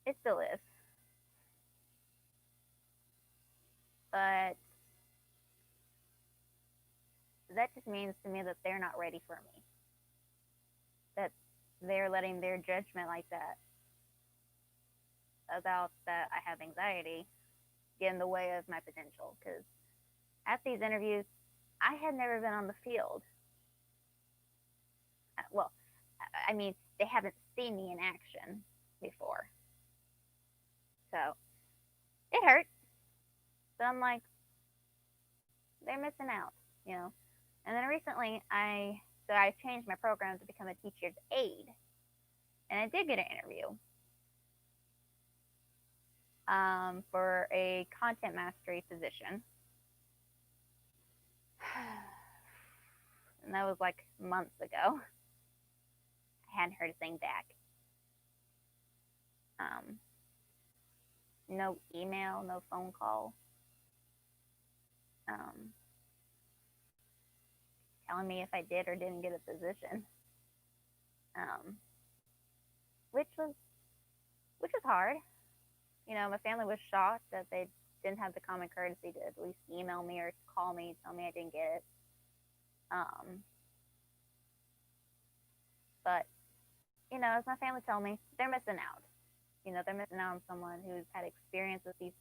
It still is. But that just means to me that they're not ready for me. That they're letting their judgment like that about that I have anxiety get in the way of my potential. Because at these interviews, I had never been on the field. Well, I mean, they haven't seen me in action before. So it hurt. So I'm like, they're missing out, And then recently, I changed my program to become a teacher's aide, and I did get an interview for a content mastery position, and that was like months ago. I hadn't heard a thing back. No email, no phone call. Telling me if I did or didn't get a position, which was hard. My family was shocked that they didn't have the common courtesy to at least email me or call me, tell me I didn't get it. But as my family told me, they're missing out. They're missing out on someone who's had experience with these,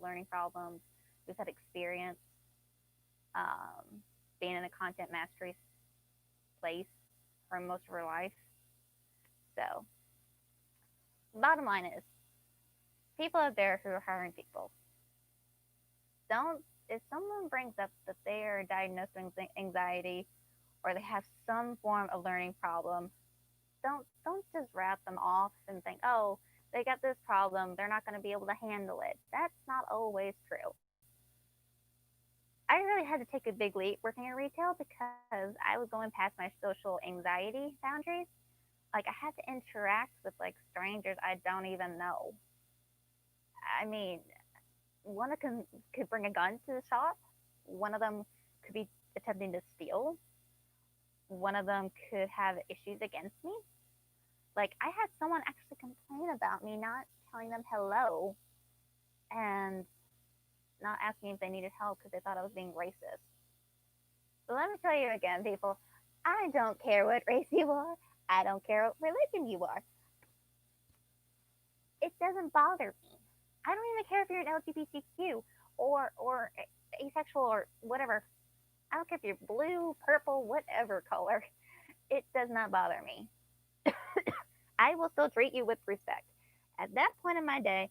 learning problems, who's had experience being in a content mastery place for most of her life. So, bottom line is, people out there who are hiring people, if someone brings up that they are diagnosed with anxiety or they have some form of learning problem, don't just wrap them off and think, oh, they got this problem, they're not going to be able to handle it. That's not always true. I really had to take a big leap working in retail because I was going past my social anxiety boundaries. Like, I had to interact with like strangers I don't even know. I mean, one of them could bring a gun to the shop. One of them could be attempting to steal. One of them could have issues against me. Like, I had someone actually complain about me not telling them hello and not asking if they needed help because they thought I was being racist. So let me tell you again, people, I don't care what race you are. I don't care what religion you are. It doesn't bother me. I don't even care if you're an LGBTQ or asexual or whatever. I don't care if you're blue, purple, whatever color. It does not bother me. I will still treat you with respect. At that point in my day,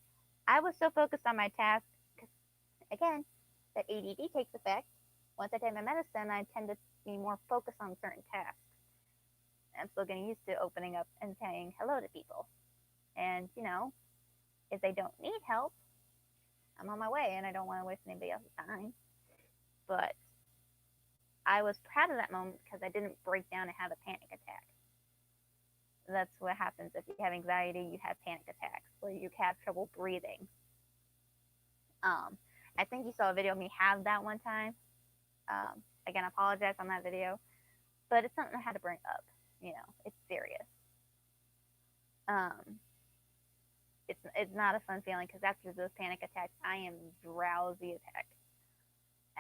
I was so focused on my task, because, again, that ADD takes effect. Once I take my medicine, I tend to be more focused on certain tasks. I'm still getting used to opening up and saying hello to people. And, if they don't need help, I'm on my way, and I don't want to waste anybody else's time. But I was proud of that moment because I didn't break down and have a panic attack. That's what happens if you have anxiety, you have panic attacks, or you have trouble breathing. I think you saw a video of me have that one time. Again, I apologize on that video, but it's something I had to bring up. You know, it's serious. Um, it's not a fun feeling because after those panic attacks, I am drowsy as heck,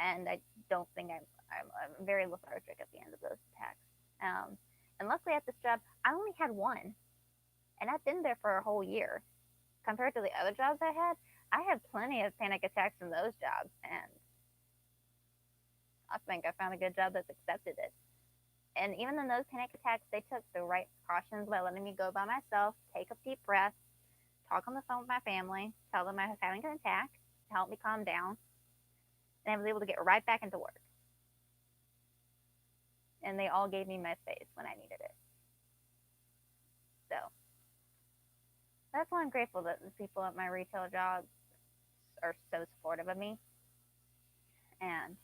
and I don't think I'm very lethargic at the end of those attacks. And luckily at this job, I only had one, and I've been there for a whole year. Compared to the other jobs I had plenty of panic attacks in those jobs, and I think I found a good job that's accepted it. And even in those panic attacks, they took the right precautions by letting me go by myself, take a deep breath, talk on the phone with my family, tell them I was having an attack to help me calm down, and I was able to get right back into work. And they all gave me my space when I needed it. So that's why I'm grateful that the people at my retail jobs are so supportive of me. And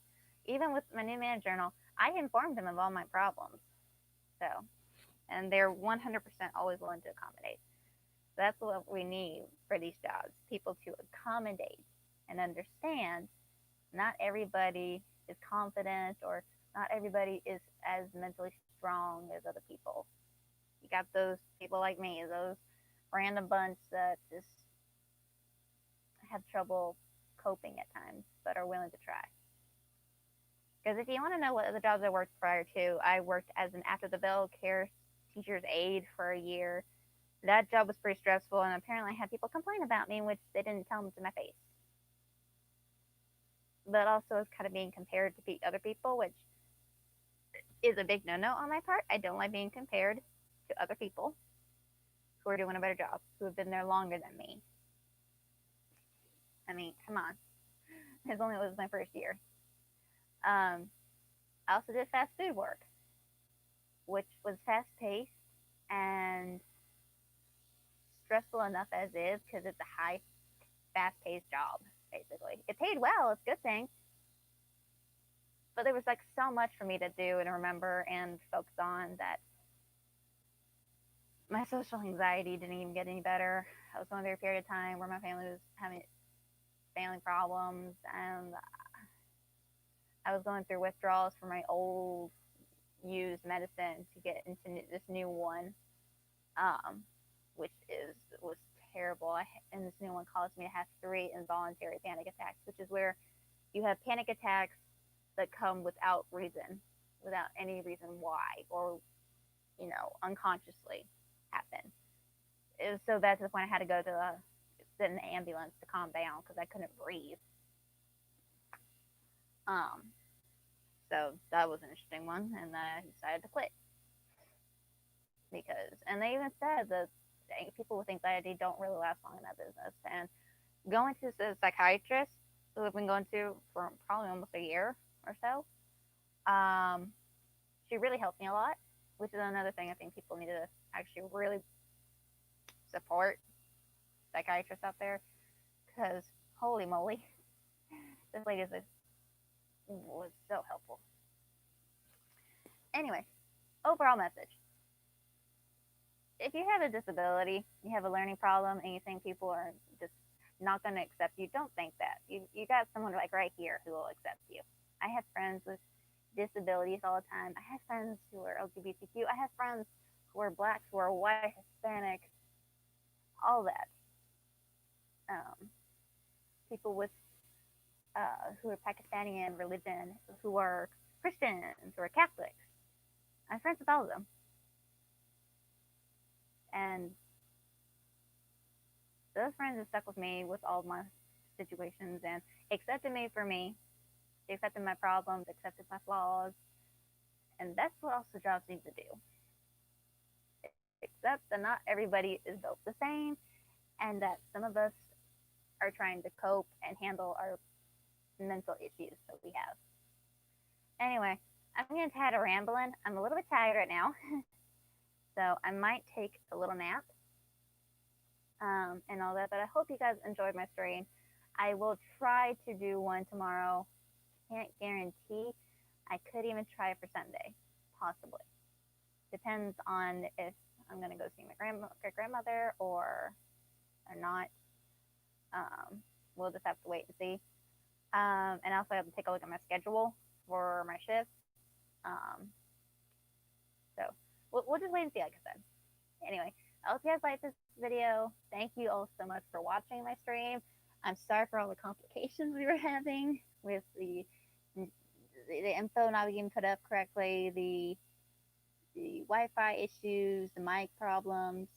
even with my new manager and all, I informed them of all my problems. So, and they're 100% always willing to accommodate. So that's what we need for these jobs, people to accommodate and understand not everybody is confident or not everybody is as mentally strong as other people. You got those people like me, those random bunch that just have trouble coping at times, but are willing to try. Because if you want to know what other jobs I worked prior to, I worked as an after the bell care teacher's aide for a year. That job was pretty stressful, and apparently I had people complain about me, which they didn't tell them to my face. But also, it's kind of being compared to other people, which is a big no-no on my part. I don't like being compared to other people who are doing a better job, who have been there longer than me. I mean, come on. It was my first year. I also did fast food work, which was fast-paced and stressful enough as is because it's a high, fast-paced job, basically. It paid well, it's a good thing. But there was like so much for me to do and remember and focus on that my social anxiety didn't even get any better. I was going through a period of time where my family was having family problems, and I was going through withdrawals from my old used medicine to get into this new one, which was terrible. And this new one caused me to have 3 involuntary panic attacks, which is where you have panic attacks that come without reason, without any reason why, or unconsciously happen. It was so bad to the point I had to go to sit in the ambulance to calm down because I couldn't breathe. So that was an interesting one, and then I decided to quit and they even said that people with anxiety don't really last long in that business. And going to a psychiatrist who I've been going to for probably almost a year or so, she really helped me a lot, which is another thing I think people need to actually really support psychiatrists out there, because holy moly, this lady was so helpful. Anyway, overall message. If you have a disability, you have a learning problem, and you think people are just not going to accept you, don't think that. You got someone like right here who will accept you. I have friends with disabilities all the time. I have friends who are LGBTQ. I have friends who are black, who are white, Hispanic, all that. People with who are Pakistani in religion, who are Christians, who are Catholics. I'm friends with all of them. And those friends have stuck with me with all of my situations and accepted me for me. They accepted my problems, accepted my flaws. And that's what also jobs need to do. Accept that not everybody is built the same, and that some of us are trying to cope and handle our mental issues that we have. Anyway, I'm getting tired of rambling. I'm a little bit tired right now. So I might take a little nap and all that, but I hope you guys enjoyed my stream. I will try to do one tomorrow. Can't guarantee. I could even try for Sunday, possibly. Depends on if I'm going to go see my grandmother or not. We'll just have to wait and see. And also I have to take a look at my schedule for my shift. So we'll just wait and see, like I said. Anyway, I hope you guys liked this video. Thank you all so much for watching my stream. I'm sorry for all the complications we were having with the info not being put up correctly, the Wi-Fi issues, the mic problems.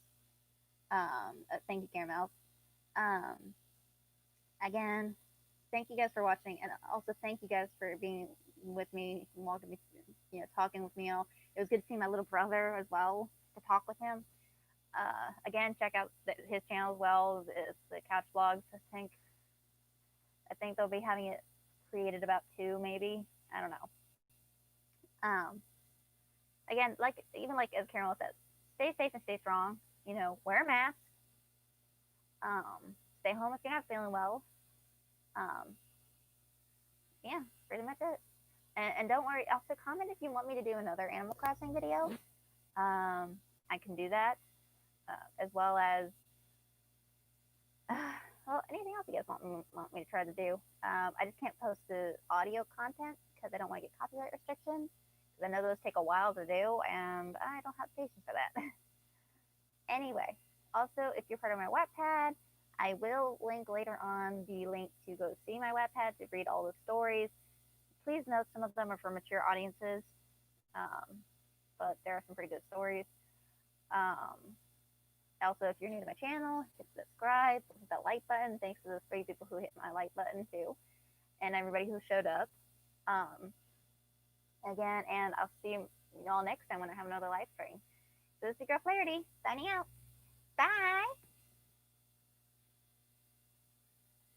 Thank you, Caramel. Again, thank you guys for watching, and also thank you guys for being with me, walking me, talking with me all. It was good to see my little brother as well, to talk with him. Again, check out his channel as well. It's the Couch Vlogs. I think they'll be having it created about 2, maybe. I don't know. Again, even as Carol says, stay safe and stay strong. Wear a mask. Stay home if you're not feeling well. Yeah, pretty much it. And don't worry. Also, comment if you want me to do another Animal Crossing video. I can do that, as well as anything else you guys want me to try to do. I just can't post the audio content because I don't want to get copyright restrictions. Because I know those take a while to do, and I don't have patience for that. Anyway, also, if you're part of my Wattpad, I will link later on the link to go see my Wattpad to read all the stories. Please note some of them are for mature audiences, but there are some pretty good stories. Also, if you're new to my channel, hit subscribe, hit that like button. Thanks to those 3 people who hit my like button too, and everybody who showed up. Again, and I'll see you all next time when I have another live stream. So this is your girl Flaherty, signing out. Bye!